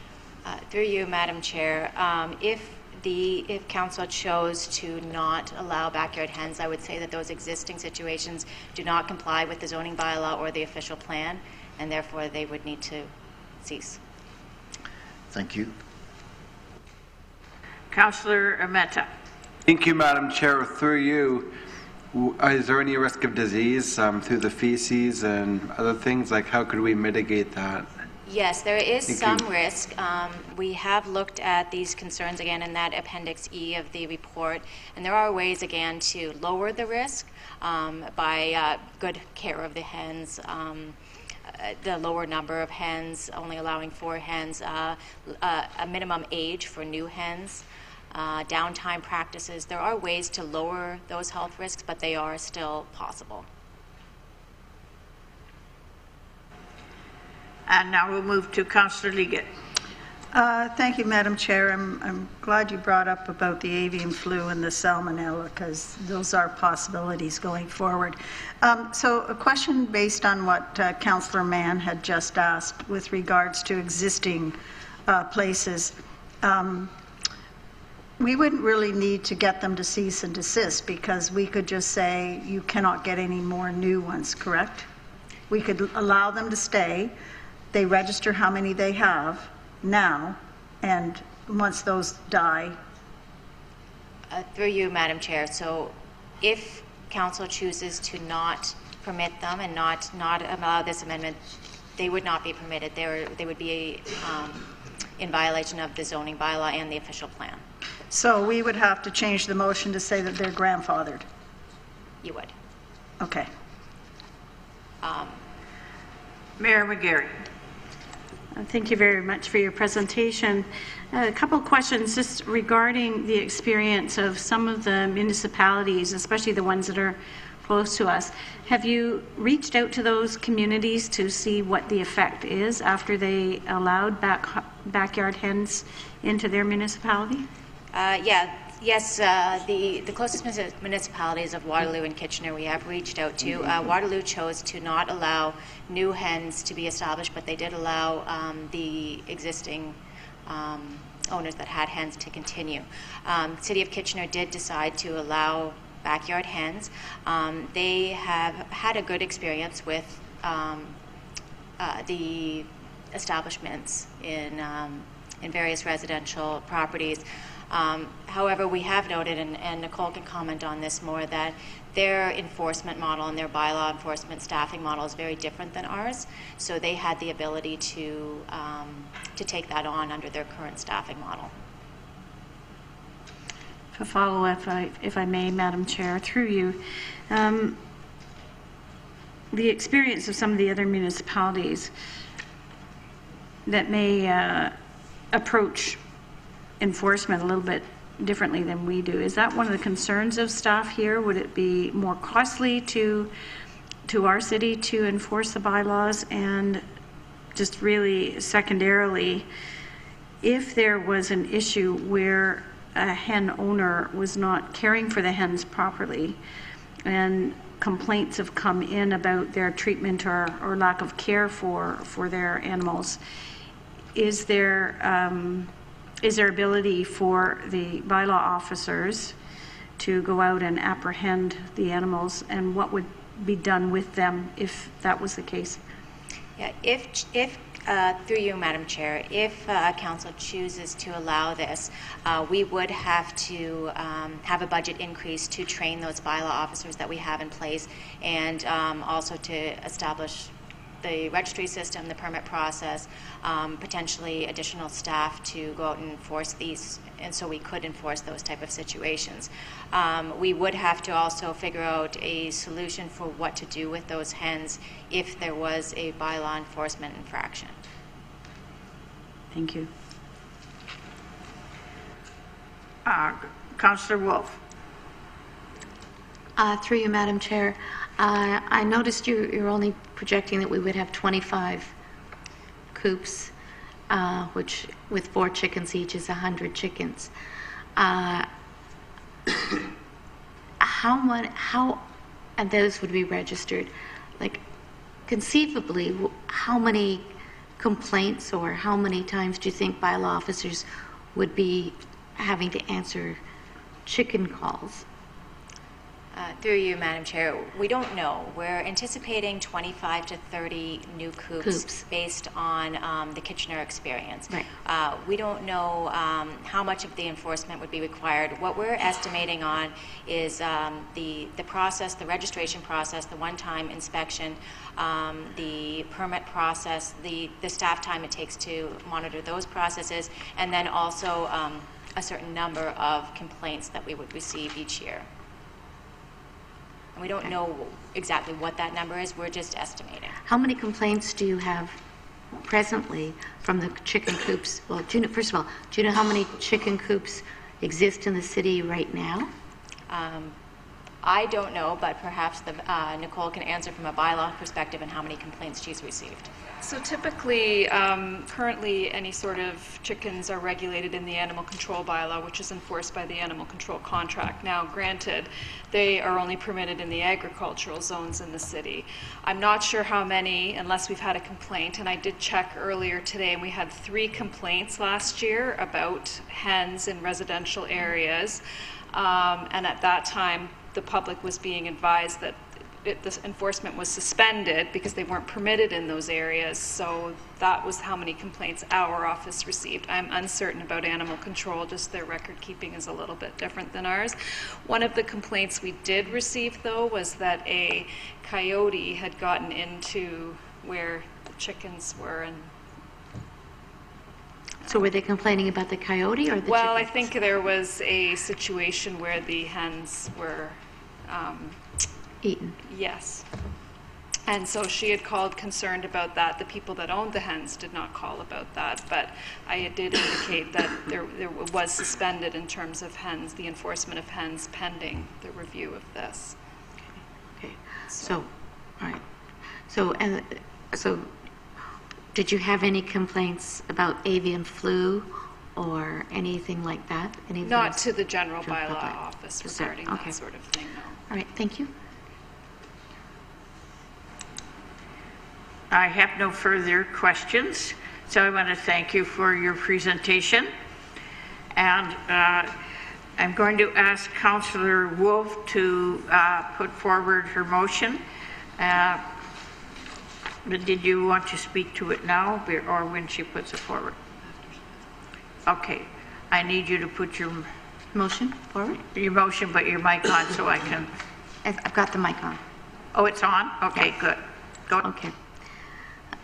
Through you, Madam Chair, if council chose to not allow backyard hens, I would say that those existing situations do not comply with the zoning bylaw or the official plan, and therefore they would need to cease.
Thank you.
Councillor Mehta.
Thank you, Madam Chair. Through you, is there any risk of disease through the feces and other things? Like, how could we mitigate that?
Yes, there is some risk. We have looked at these concerns again in that Appendix E of the report, and there are ways again to lower the risk by good care of the hens, the lower number of hens, only allowing 4 hens, a minimum age for new hens, downtime practices. There are ways to lower those health risks, but they are still possible.
And now we'll move to Councillor Liggett.
Thank you, Madam Chair. I'm glad you brought up about the avian flu and the salmonella, because those are possibilities going forward. So a question based on what Councillor Mann had just asked with regards to existing places. we wouldn't really need to get them to cease and desist, because we could just say you cannot get any more new ones, correct? We could allow them to stay. They register how many they have now, and once those die.
Through you, Madam Chair, so if council chooses to not permit them and not allow this amendment, they would not be permitted. They would be in violation of the zoning bylaw and the official plan.
So we would have to change the motion to say that they're grandfathered.
You would.
Okay.
Mayor McGarry.
Thank you very much for your presentation. A couple of questions just regarding the experience of some of the municipalities, especially the ones that are close to us. Have you reached out to those communities to see what the effect is after they allowed backyard hens into their municipality?
Yes, the closest municipalities of Waterloo and Kitchener we have reached out to. Waterloo chose to not allow new hens to be established, but they did allow the existing owners that had hens to continue. City of Kitchener did decide to allow backyard hens. They have had a good experience with the establishments in various residential properties. However, we have noted, and Nicole can comment on this more, that their enforcement model and their bylaw enforcement staffing model is very different than ours. So they had the ability to take that on under their current staffing model.
A follow-up, if I may, Madam Chair, through you. The experience of some of the other municipalities that may approach enforcement a little bit differently than we do. Is that one of the concerns of staff here? Would it be more costly to our city to enforce the bylaws? And just really secondarily, if there was an issue where a hen owner was not caring for the hens properly and complaints have come in about their treatment or lack of care for their animals, is there ability for the bylaw officers to go out and apprehend the animals, and what would be done with them if that was the case?
Yeah, if through you, Madam Chair, if council chooses to allow this, we would have to have a budget increase to train those bylaw officers that we have in place, and also to establish the registry system, the permit process, potentially additional staff to go out and enforce these, and so we could enforce those type of situations. We would have to also figure out a solution for what to do with those hens if there was a bylaw enforcement infraction.
Thank you.
Councillor Wolf.
Through you, Madam Chair. I noticed you're only projecting that we would have 25 coops, which with 4 chickens each is 100 chickens. How and those would be registered? Like, conceivably, how many complaints or how many times do you think bylaw officers would be having to answer chicken calls?
Through you, Madam Chair, we don't know. We're anticipating 25 to 30 new coops. Based on the Kitchener experience.
Right.
We don't know how much of the enforcement would be required. What we're estimating on is the process, the registration process, the one-time inspection, the permit process, the staff time it takes to monitor those processes, and then also a certain number of complaints that we would receive each year. We don't know exactly what that number is. We're just estimating.
How many complaints do you have presently from the chicken coops? Well, first of all, do you know how many chicken coops exist in the city right now?
I don't know, but perhaps Nicole can answer from a bylaw perspective and how many complaints she's received.
So typically, currently, any sort of chickens are regulated in the animal control bylaw, which is enforced by the animal control contract. Now, granted, they are only permitted in the agricultural zones in the city. I'm not sure how many, unless we've had a complaint, and I did check earlier today, and we had 3 complaints last year about hens in residential areas, and at that time, the public was being advised that the enforcement was suspended because they weren't permitted in those areas. So that was how many complaints our office received. I'm uncertain about animal control, just their record keeping is a little bit different than ours. One of the complaints we did receive, though, was that a coyote had gotten into where the chickens were. And
so were they complaining about the coyote or the
well,
chickens?
I think there was a situation where the hens were
eaten.
Yes. And so she had called concerned about that. The people that owned the hens did not call about that, but I did indicate that there was suspended in terms of hens, the enforcement of hens pending the review of this.
Okay. So, all right. So did you have any complaints about avian flu or anything like that? Any of
Not
those?
to the general
To
bylaw
public.
office
Is that-
regarding
okay.
that sort of thing, no.
All right, thank you.
I have no further questions, so I want to thank you for your presentation. And I'm going to ask Councillor Wolf to put forward her motion. But did you want to speak to it now or when she puts it forward? Okay. I need you to put your
motion forward.
Your motion, but your mic on so I can.
I've got the mic on.
Oh, it's on? Okay, good. Go.
Okay.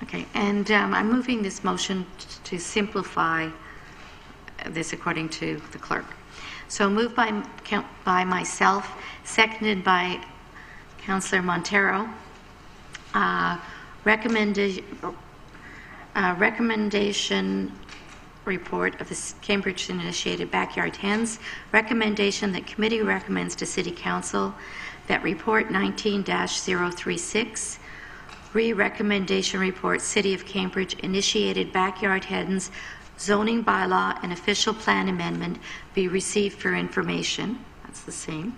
Okay, and I'm moving this motion to simplify this according to the clerk. So moved by myself, seconded by Councillor Montero. Recommendation report of the Cambridge Initiated Backyard Hens. Recommendation that committee recommends to City Council that report 19-036, re-recommendation report City of Cambridge Initiated Backyard Hens zoning bylaw and official plan amendment be received for information. That's the same.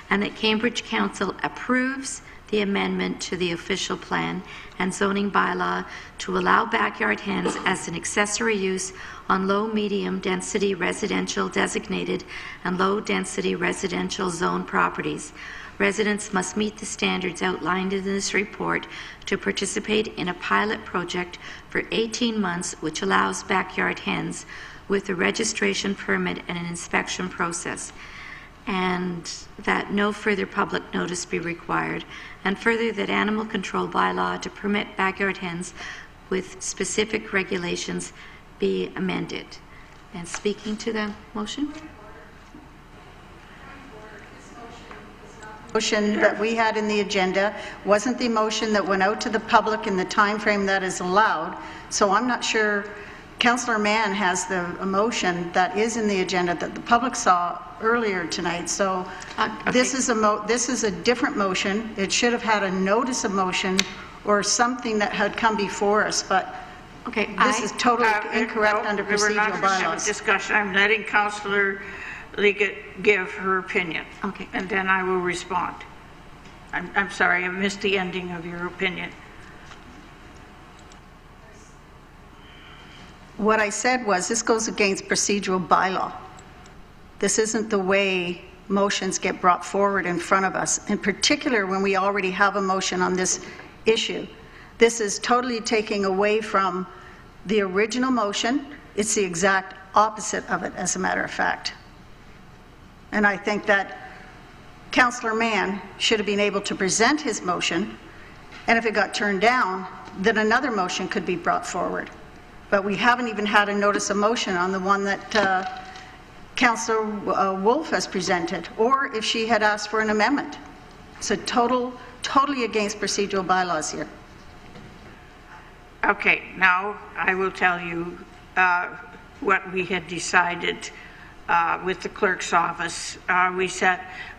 And that Cambridge Council approves the amendment to the official plan and zoning bylaw to allow backyard hens as an accessory use on low-medium density residential designated and low-density residential zone properties. Residents must meet the standards outlined in this report to participate in a pilot project for 18 months, which allows backyard hens with a registration permit and an inspection process, and that no further public notice be required, and further that animal control bylaw to permit backyard hens with specific regulations be amended. And speaking to the motion?
Motion that we had in the agenda wasn't the motion that went out to the public in the time frame that is allowed. So I'm not sure. Councillor Mann has a motion that is in the agenda that the public saw earlier tonight. So
okay.
This is a different motion. It should have had a notice of motion or something that had come before us. But
okay,
this is totally incorrect under procedural
We're not going to have a
bylaws.
discussion. I'm letting Councillor Liggett give her opinion.
Okay.
And then I will respond. I'm sorry, I missed the ending of your opinion.
What I said was this goes against procedural bylaw. This isn't the way motions get brought forward in front of us, in particular when we already have a motion on this issue. This is totally taking away from the original motion. It's the exact opposite of it, as a matter of fact. And I think that Councillor Mann should have been able to present his motion, and if it got turned down, then another motion could be brought forward. But we haven't even had a notice of motion on the one that Councillor Wolf has presented, or if she had asked for an amendment. So totally against procedural bylaws here.
Okay, now I will tell you what we had decided with the clerk's office.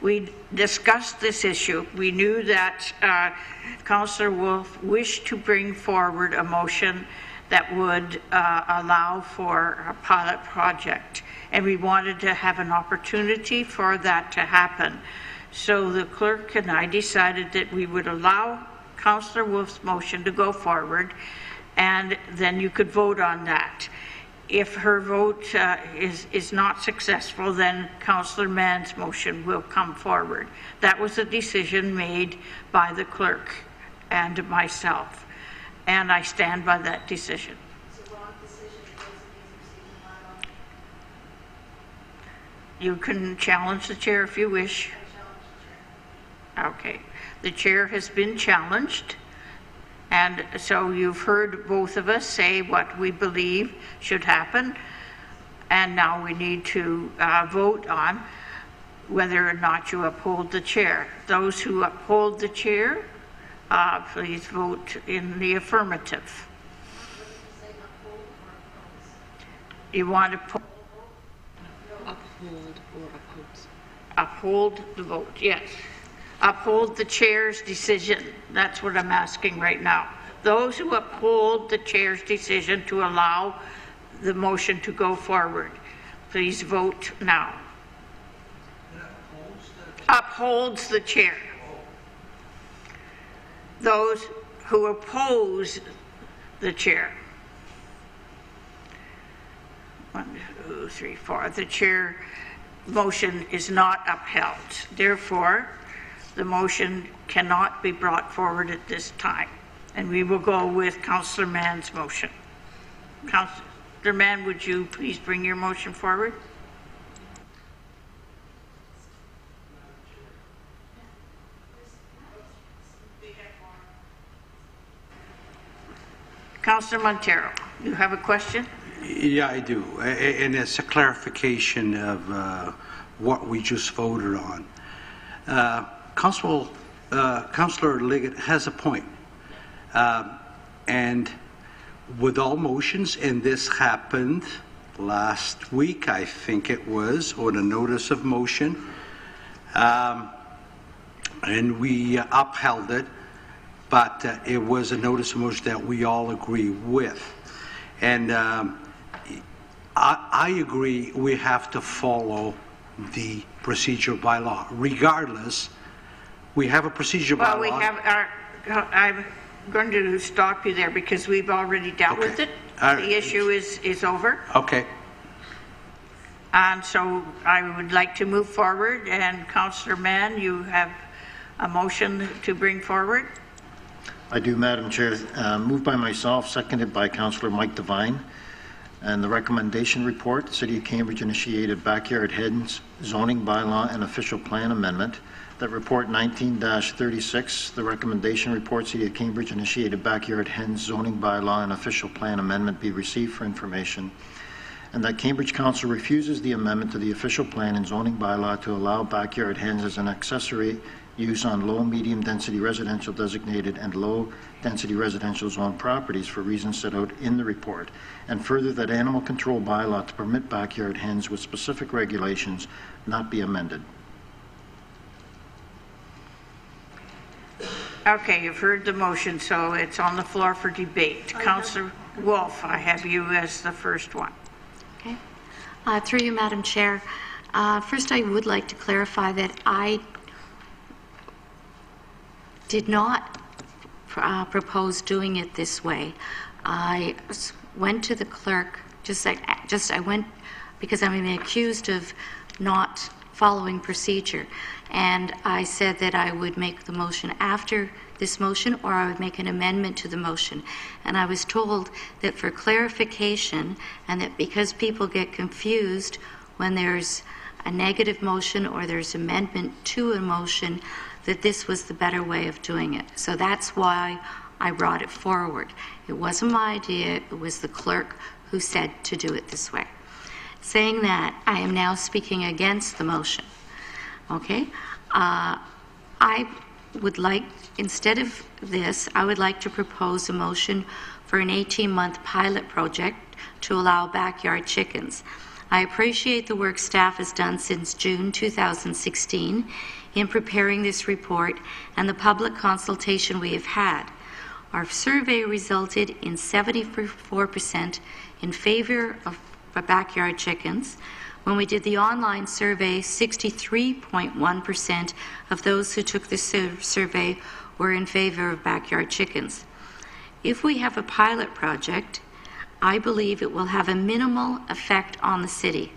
We discussed this issue. We knew that Councillor Wolf wished to bring forward a motion that would allow for a pilot project, and we wanted to have an opportunity for that to happen. So the clerk and I decided that we would allow Councillor Wolf's motion to go forward, and then you could vote on that. If her vote is not successful, then Councillor Mann's motion will come forward. That was a decision made by the clerk and myself, and I stand by that decision. You can challenge the chair if you wish. Okay. The chair has been challenged. And so you've heard both of us say what we believe should happen, and now we need to vote on whether or not you uphold the chair. Those who uphold the chair, please vote in the affirmative. You want to uphold or oppose? Uphold the vote, yes. Uphold the chair's decision. That's what I'm asking right now. Those who uphold the chair's decision to allow the motion to go forward, please vote now. Upholds the chair. Those who oppose the chair. 1, 2, 3, 4. The chair motion is not upheld. Therefore, the motion cannot be brought forward at this time. And we will go with Councillor Mann's motion. Councillor Mann, would you please bring your motion forward? Councillor Montero, you have a question?
Yeah, I do. And it's a clarification of what we just voted on. Councillor Liggett has a point. And with all motions, and this happened last week, I think it was, on a notice of motion, and we upheld it, but it was a notice of motion that we all agree with. And I agree we have to follow the procedural bylaw. Regardless, we have a procedural bylaw.
Well, we have I'm going to stop you there because we've already dealt with it. The issue is over.
Okay.
And so I would like to move forward, and Councillor Mann, you have a motion to bring forward?
I do, Madam Chair. Moved by myself, seconded by Councillor Mike Devine. And the recommendation report, City of Cambridge initiated backyard hens zoning bylaw and official plan amendment. That report 19-36, the recommendation report, City of Cambridge initiated backyard hens zoning bylaw and official plan amendment be received for information. And that Cambridge Council refuses the amendment to the official plan and zoning bylaw to allow backyard hens as an accessory use on low, medium density residential designated and low density residential zone properties for reasons set out in the report. And further, that animal control bylaw to permit backyard hens with specific regulations not be amended.
Okay, you've heard the motion, so it's on the floor for debate. Councillor Wolf, I have you as the first one.
Okay. Through you, Madam Chair. First, I would like to clarify that I did not propose doing it this way. I went to the clerk, I went because I'm being accused of not following procedure. And I said that I would make the motion after this motion, or I would make an amendment to the motion. And I was told that for clarification, and that because people get confused when there's a negative motion or there's amendment to a motion, that this was the better way of doing it. So that's why I brought it forward. It wasn't my idea, it was the clerk who said to do it this way. Saying that, I am now speaking against the motion. Okay? I would like, instead of this, I would like to propose a motion for an 18-month pilot project to allow backyard chickens. I appreciate the work staff has done since June 2016 in preparing this report and the public consultation we have had. Our survey resulted in 74% in favor of backyard chickens. When we did the online survey, 63.1% of those who took the survey were in favor of backyard chickens. If we have a pilot project, I believe it will have a minimal effect on the city.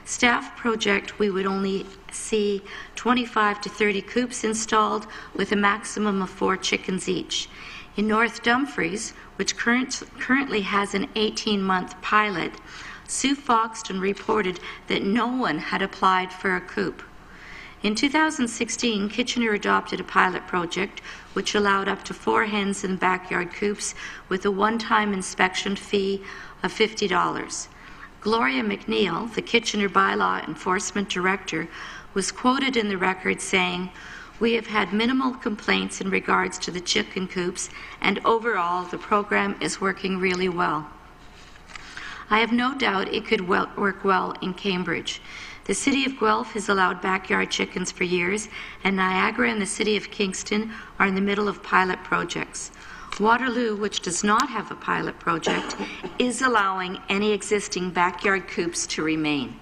Staff project, we would only see 25 to 30 coops installed with a maximum of 4 chickens each. In North Dumfries, which currently has an 18-month pilot, Sue Foxton reported that no one had applied for a coop. In 2016, Kitchener adopted a pilot project which allowed up to 4 hens in backyard coops with a one-time inspection fee of $50. Gloria McNeil, the Kitchener Bylaw Enforcement Director, was quoted in the record saying, "We have had minimal complaints in regards to the chicken coops, and overall the program is working really well." I have no doubt it could work well in Cambridge. The City of Guelph has allowed backyard chickens for years, and Niagara and the City of Kingston are in the middle of pilot projects. Waterloo, which does not have a pilot project, is allowing any existing backyard coops to remain.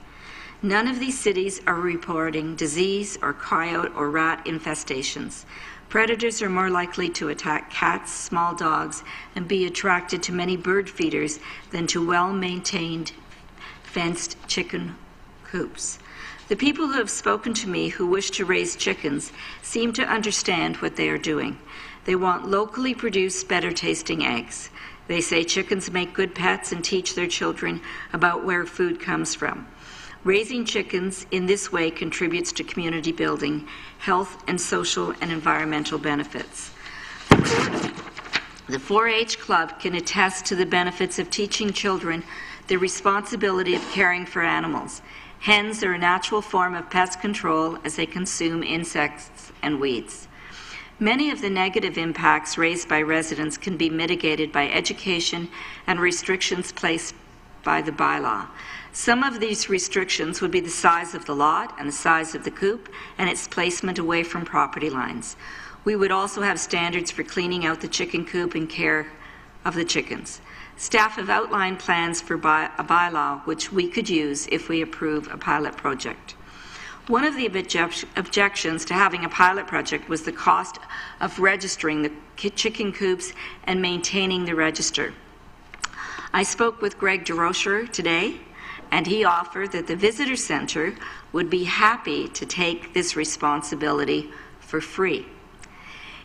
None of these cities are reporting disease or coyote or rat infestations. Predators are more likely to attack cats, small dogs, and be attracted to many bird feeders than to well-maintained, fenced chicken coops. The people who have spoken to me who wish to raise chickens seem to understand what they are doing. They want locally produced, better-tasting eggs. They say chickens make good pets and teach their children about where food comes from. Raising chickens in this way contributes to community building, health, and social and environmental benefits. The 4-H Club can attest to the benefits of teaching children the responsibility of caring for animals. Hens are a natural form of pest control as they consume insects and weeds. Many of the negative impacts raised by residents can be mitigated by education and restrictions placed by the bylaw. Some of these restrictions would be the size of the lot and the size of the coop and its placement away from property lines. We would also have standards for cleaning out the chicken coop and care of the chickens. Staff have outlined plans for a bylaw which we could use if we approve a pilot project. One of the objections to having a pilot project was the cost of registering the chicken coops and maintaining the register. I spoke with Greg DeRocher today, and he offered that the Visitor Centre would be happy to take this responsibility for free.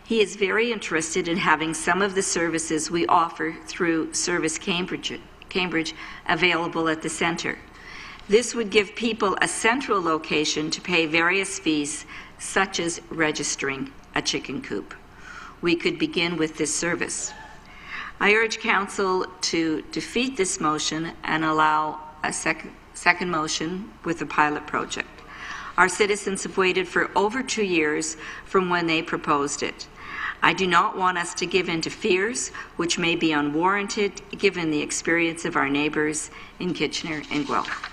He is very interested in having some of the services we offer through Service Cambridge available at the centre. This would give people a central location to pay various fees, such as registering a chicken coop. We could begin with this service. I urge Council to defeat this motion and allow a second motion with a pilot project. Our citizens have waited for over 2 years from when they proposed it. I do not want us to give in to fears which may be unwarranted given the experience of our neighbours in Kitchener and Guelph.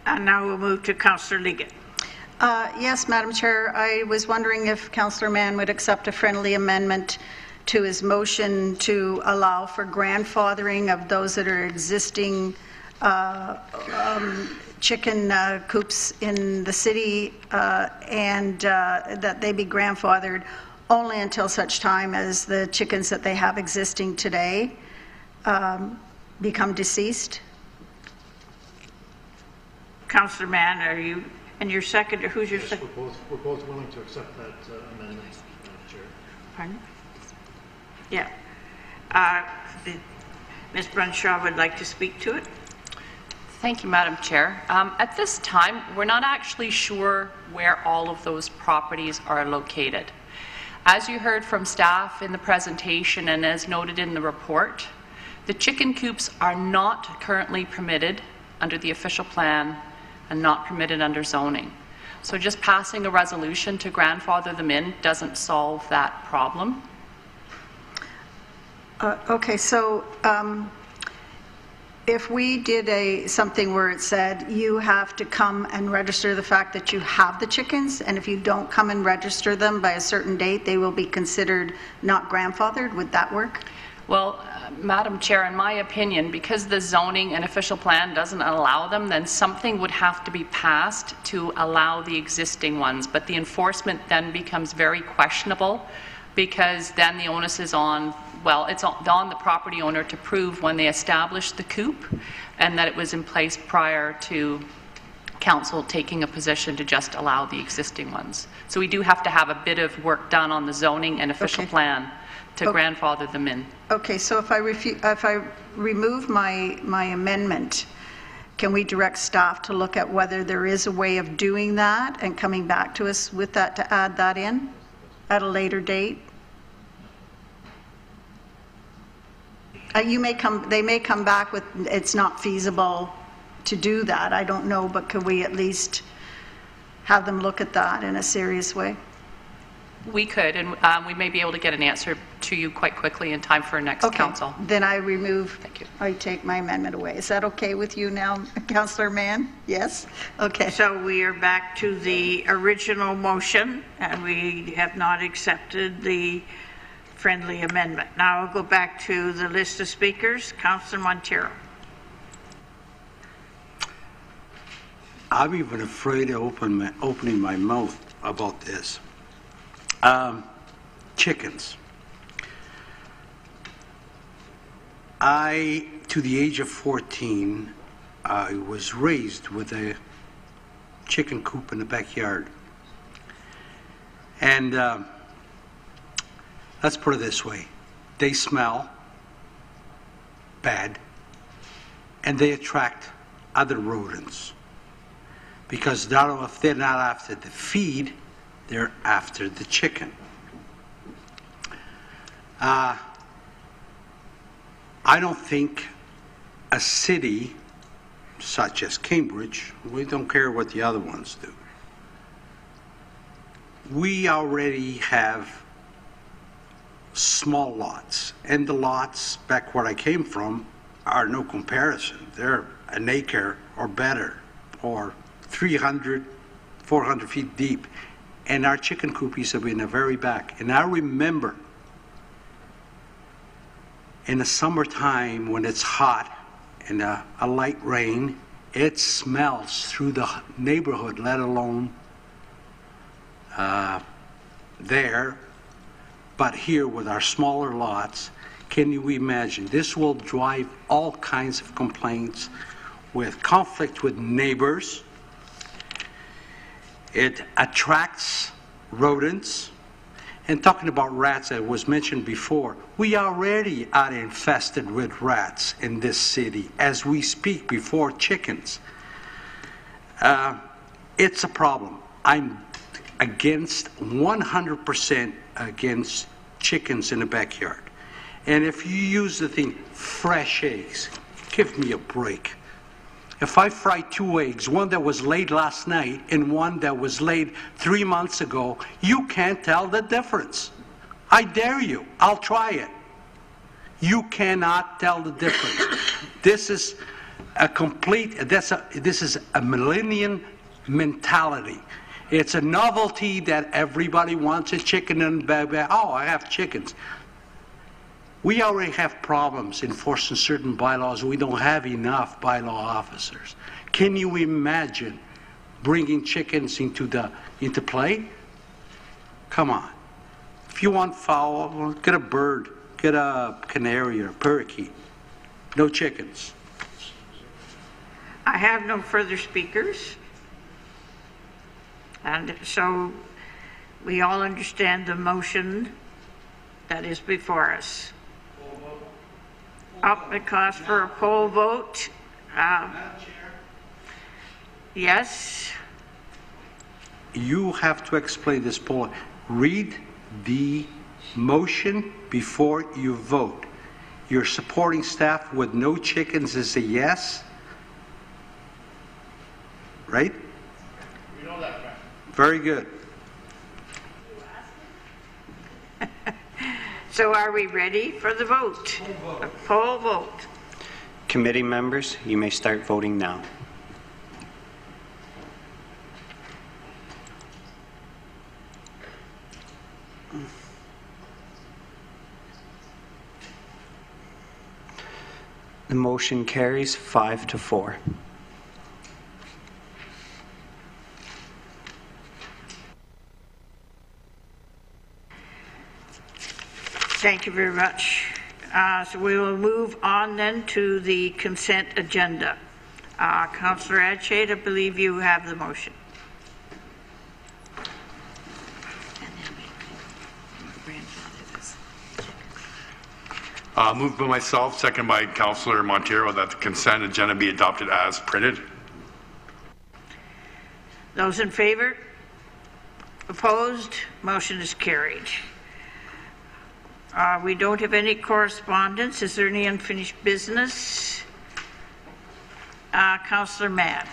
And now we'll move to Councillor Liggett.
Yes, Madam Chair. I was wondering if Councillor Mann would accept a friendly amendment to his motion to allow for grandfathering of those that are existing chicken coops in the city and that they be grandfathered only until such time as the chickens that they have existing today become deceased.
Councillor Mann, are you, and your second, or who's your second?
We're both willing to accept that amendment, Madam Chair.
Pardon? Yeah. Ms. Brunshaw would like to speak to it.
Thank you, Madam Chair. At this time, we're not actually sure where all of those properties are located. As you heard from staff in the presentation and as noted in the report, the chicken coops are not currently permitted under the official plan and not permitted under zoning. So just passing a resolution to grandfather them in doesn't solve that problem.
Okay, so if we did something where it said you have to come and register the fact that you have the chickens, and if you don't come and register them by a certain date, they will be considered not grandfathered, would that work?
Well, Madam Chair, in my opinion, because the zoning and official plan doesn't allow them, then something would have to be passed to allow the existing ones. But the enforcement then becomes very questionable, because then the onus is on, well, it's on the property owner to prove when they established the coop and that it was in place prior to council taking a position to just allow the existing ones. So we do have to have a bit of work done on the zoning and official plan to grandfather them in.
Okay, so if I remove my amendment, can we direct staff to look at whether there is a way of doing that and coming back to us with that to add that in at a later date? They may come back with it's not feasible to do that. I don't know, but could we at least have them look at that in a serious way?
We could, and we may be able to get an answer to you quite quickly in time for next council.
Then I take my amendment away. Is that okay with you now, Councillor Mann? Yes? Okay.
So we are back to the original motion, and we have not accepted the friendly amendment. Now I'll go back to the list of speakers. Councillor Montero.
I'm even afraid of opening my mouth about this. Chickens. To the age of 14, I was raised with a chicken coop in the backyard. And let's put it this way. They smell bad, and they attract other rodents. Because if they're not after the feed, they're after the chicken. I don't think a city such as Cambridge, we don't care what the other ones do. We already have small lots, and the lots back where I came from are no comparison. They're an acre or better, or 300, 400 feet deep. And our chicken coopies have been in the very back. And I remember in the summertime when it's hot and a light rain, it smells through the neighborhood, let alone there. But here with our smaller lots, can you imagine? This will drive all kinds of complaints with conflict with neighbors. It attracts rodents. And talking about rats, that was mentioned before, we already are infested with rats in this city as we speak before chickens. It's a problem. I'm against 100% against chickens in the backyard. And if you use the thing, fresh eggs, give me a break. If I fry 2 eggs, one that was laid last night and one that was laid 3 months ago, you can't tell the difference. I dare you. I'll try it. You cannot tell the difference. This is this is a millennium mentality. It's a novelty that everybody wants a chicken and oh, I have chickens. We already have problems enforcing certain bylaws. We don't have enough bylaw officers. Can you imagine bringing chickens into play? Come on. If you want fowl, well, get a bird. Get a canary or a parakeet. No chickens.
I have no further speakers. And so we all understand the motion that is before us. Up, it calls for a poll vote. Yes.
You have to explain this poll. Read the motion before you vote. Your supporting staff with no chickens is a yes? Right?
We know that, man.
Very good.
So are we ready for the vote? A poll vote.
Committee members, you may start voting now. The motion carries 5-4.
Thank you very much. So we will move on then to the consent agenda. Councillor Adshade, I believe you have the motion.
Moved by myself, second by Councillor Montero, that the consent agenda be adopted as printed.
Those in favor? Opposed? Motion is carried. We don't have any correspondence. Is there any unfinished business? Councillor Mann.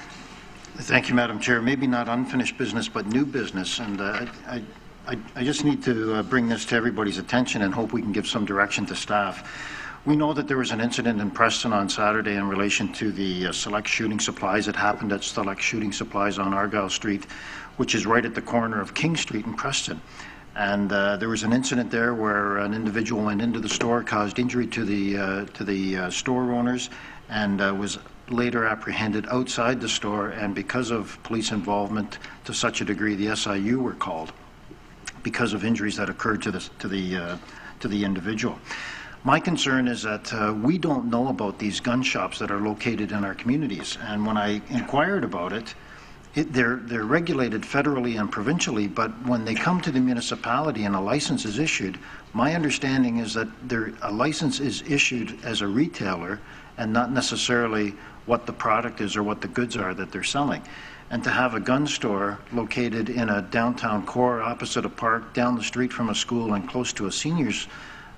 Thank you, Madam Chair. Maybe not unfinished business, but new business. And I just need to bring this to everybody's attention and hope we can give some direction to staff. We know that there was an incident in Preston on Saturday in relation to the Select Shooting Supplies. It happened at Select Shooting Supplies on Argyle Street, which is right at the corner of King Street in Preston. And there was an incident there where an individual went into the store, caused injury to the store owners, and was later apprehended outside the store. And because of police involvement to such a degree, the SIU were called because of injuries that occurred to the individual. My concern is that we don't know about these gun shops that are located in our communities. And when I inquired about it, they're regulated federally and provincially, but when they come to the municipality and a license is issued, my understanding is that a license is issued as a retailer and not necessarily what the product is or what the goods are that they're selling. And to have a gun store located in a downtown core opposite a park, down the street from a school and close to a senior's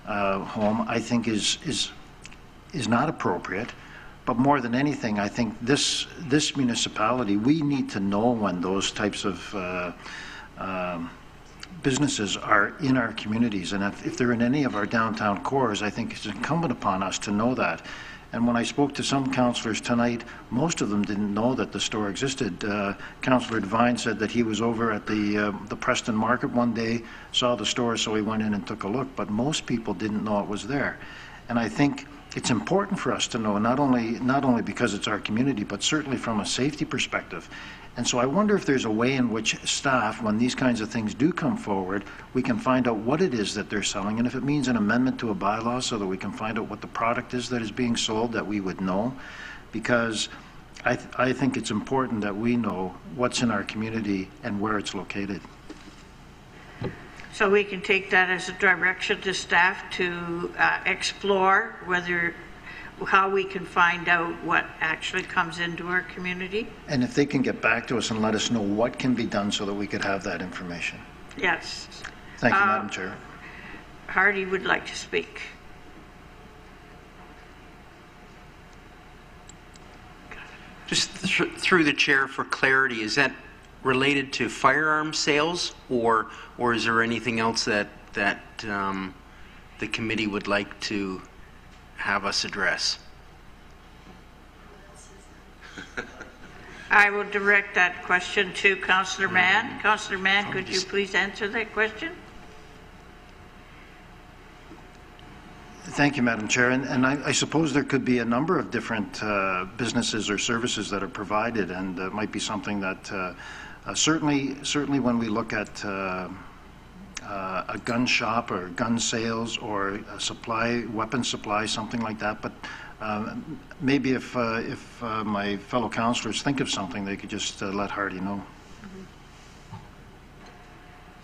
home, I think is not appropriate. But more than anything, I think this municipality, we need to know when those types of businesses are in our communities. And if they're in any of our downtown cores, I think it's incumbent upon us to know that. And when I spoke to some councillors tonight, most of them didn't know that the store existed. Councillor Devine said that he was over at the Preston Market one day, saw the store, so he went in and took a look. But most people didn't know it was there. And I think it's important for us to know, not only because it's our community, but certainly from a safety perspective. And so I wonder if there's a way in which staff, when these kinds of things do come forward, we can find out what it is that they're selling, and if it means an amendment to a bylaw so that we can find out what the product is that is being sold, that we would know. Because I think it's important that we know what's in our community and where it's located.
So we can take that as a direction to staff to explore how we can find out what actually comes into our community.
And if they can get back to us and let us know what can be done so that we could have that information.
Yes.
Thank you, Madam Chair.
Hardy would like to speak.
Just through the chair for clarity, is that related to firearm sales, or is there anything else that the committee would like to have us address?
I will direct that question to Councillor Mann. Councillor Mann, could you please answer that question?
Thank you, Madam Chair. And I suppose there could be a number of different businesses or services that are provided, and it might be something that certainly when we look at a gun shop or gun sales or a weapon supply, something like that. But maybe if my fellow councillors think of something, they could just let Hardy know.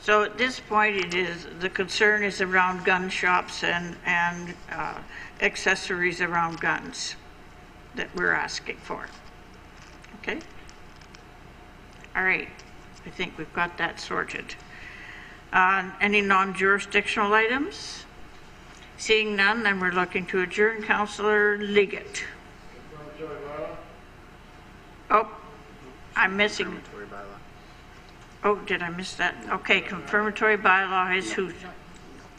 So at this point, the concern is around gun shops and accessories around guns that we're asking for. Okay? All right. I think we've got that sorted. Any non-jurisdictional items? Seeing none, then we're looking to adjourn. Councillor Liggett. Oh, I'm missing. Oh, did I miss that? Okay, confirmatory bylaw is who?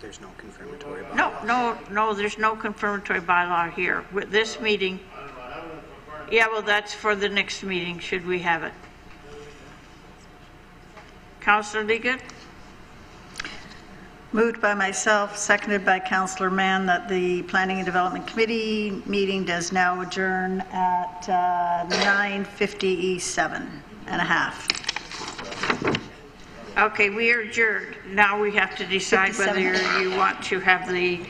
There's no confirmatory bylaw.
No, there's no confirmatory bylaw here. With this meeting, Yeah, well, that's for the next meeting, should we have it. Councillor Liggett?
Moved by myself, seconded by Councillor Mann, that the Planning and Development Committee meeting does now adjourn at 9:57 and a half.
Okay, we are adjourned. Now we have to decide whether you want to have the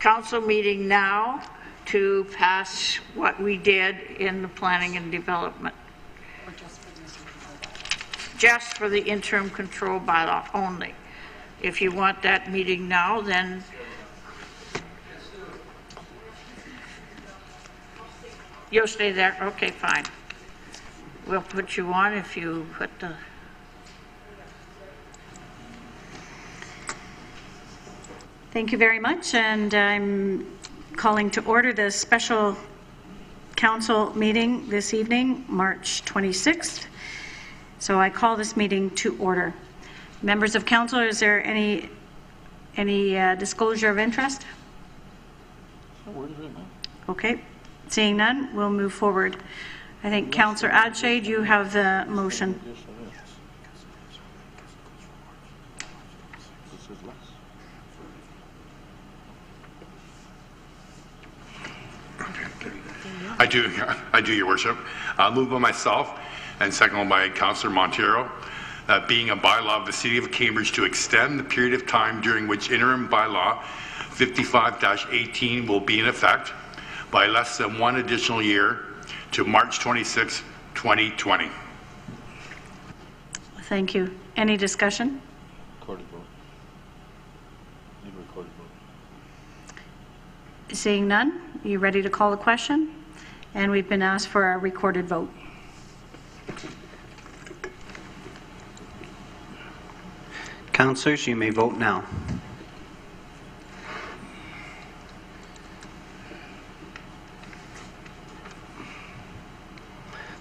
council meeting now to pass what we did in the Planning and Development. Just for the interim control bylaw only. If you want that meeting now, then you'll stay there. Okay, fine. We'll put you on if you put the...
Thank you very much, and I'm calling to order the special council meeting this evening, March 26th. So I call this meeting to order. Members of council, is there any disclosure of interest? Okay, seeing none, we'll move forward. I think Councillor Adshade, you have the motion.
I do, Your Worship. Moved by myself and seconded by Councillor Montero, that being a bylaw of the City of Cambridge to extend the period of time during which interim bylaw 55-18 will be in effect by less than one additional year to March 26, 2020.
Thank you. Any discussion?
Recorded vote. Need a recorded vote.
Seeing none, are you ready to call the question? And we've been asked for a recorded vote.
Councillors, you may vote now.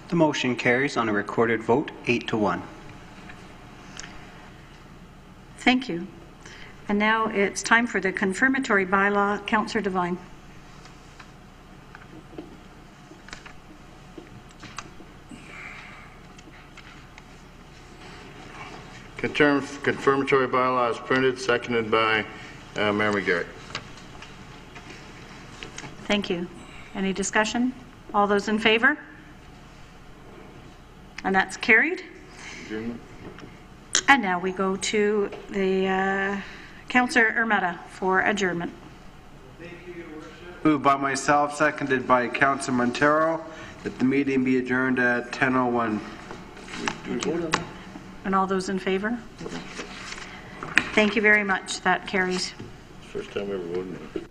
The motion carries on a recorded vote, 8-1.
Thank you. And now it's time for the confirmatory bylaw. Councillor Devine.
Confirmatory bylaw is printed, seconded by Mayor McGarrett.
Thank you. Any discussion? All those in favor? And that's carried.
Adjournment.
And now we go to the Councillor Ermetta for adjournment.
Moved by myself, seconded by Councillor Montero, that the meeting be adjourned at 10:01.
And all those in favor? Thank you very much. That carries.
First time ever voted.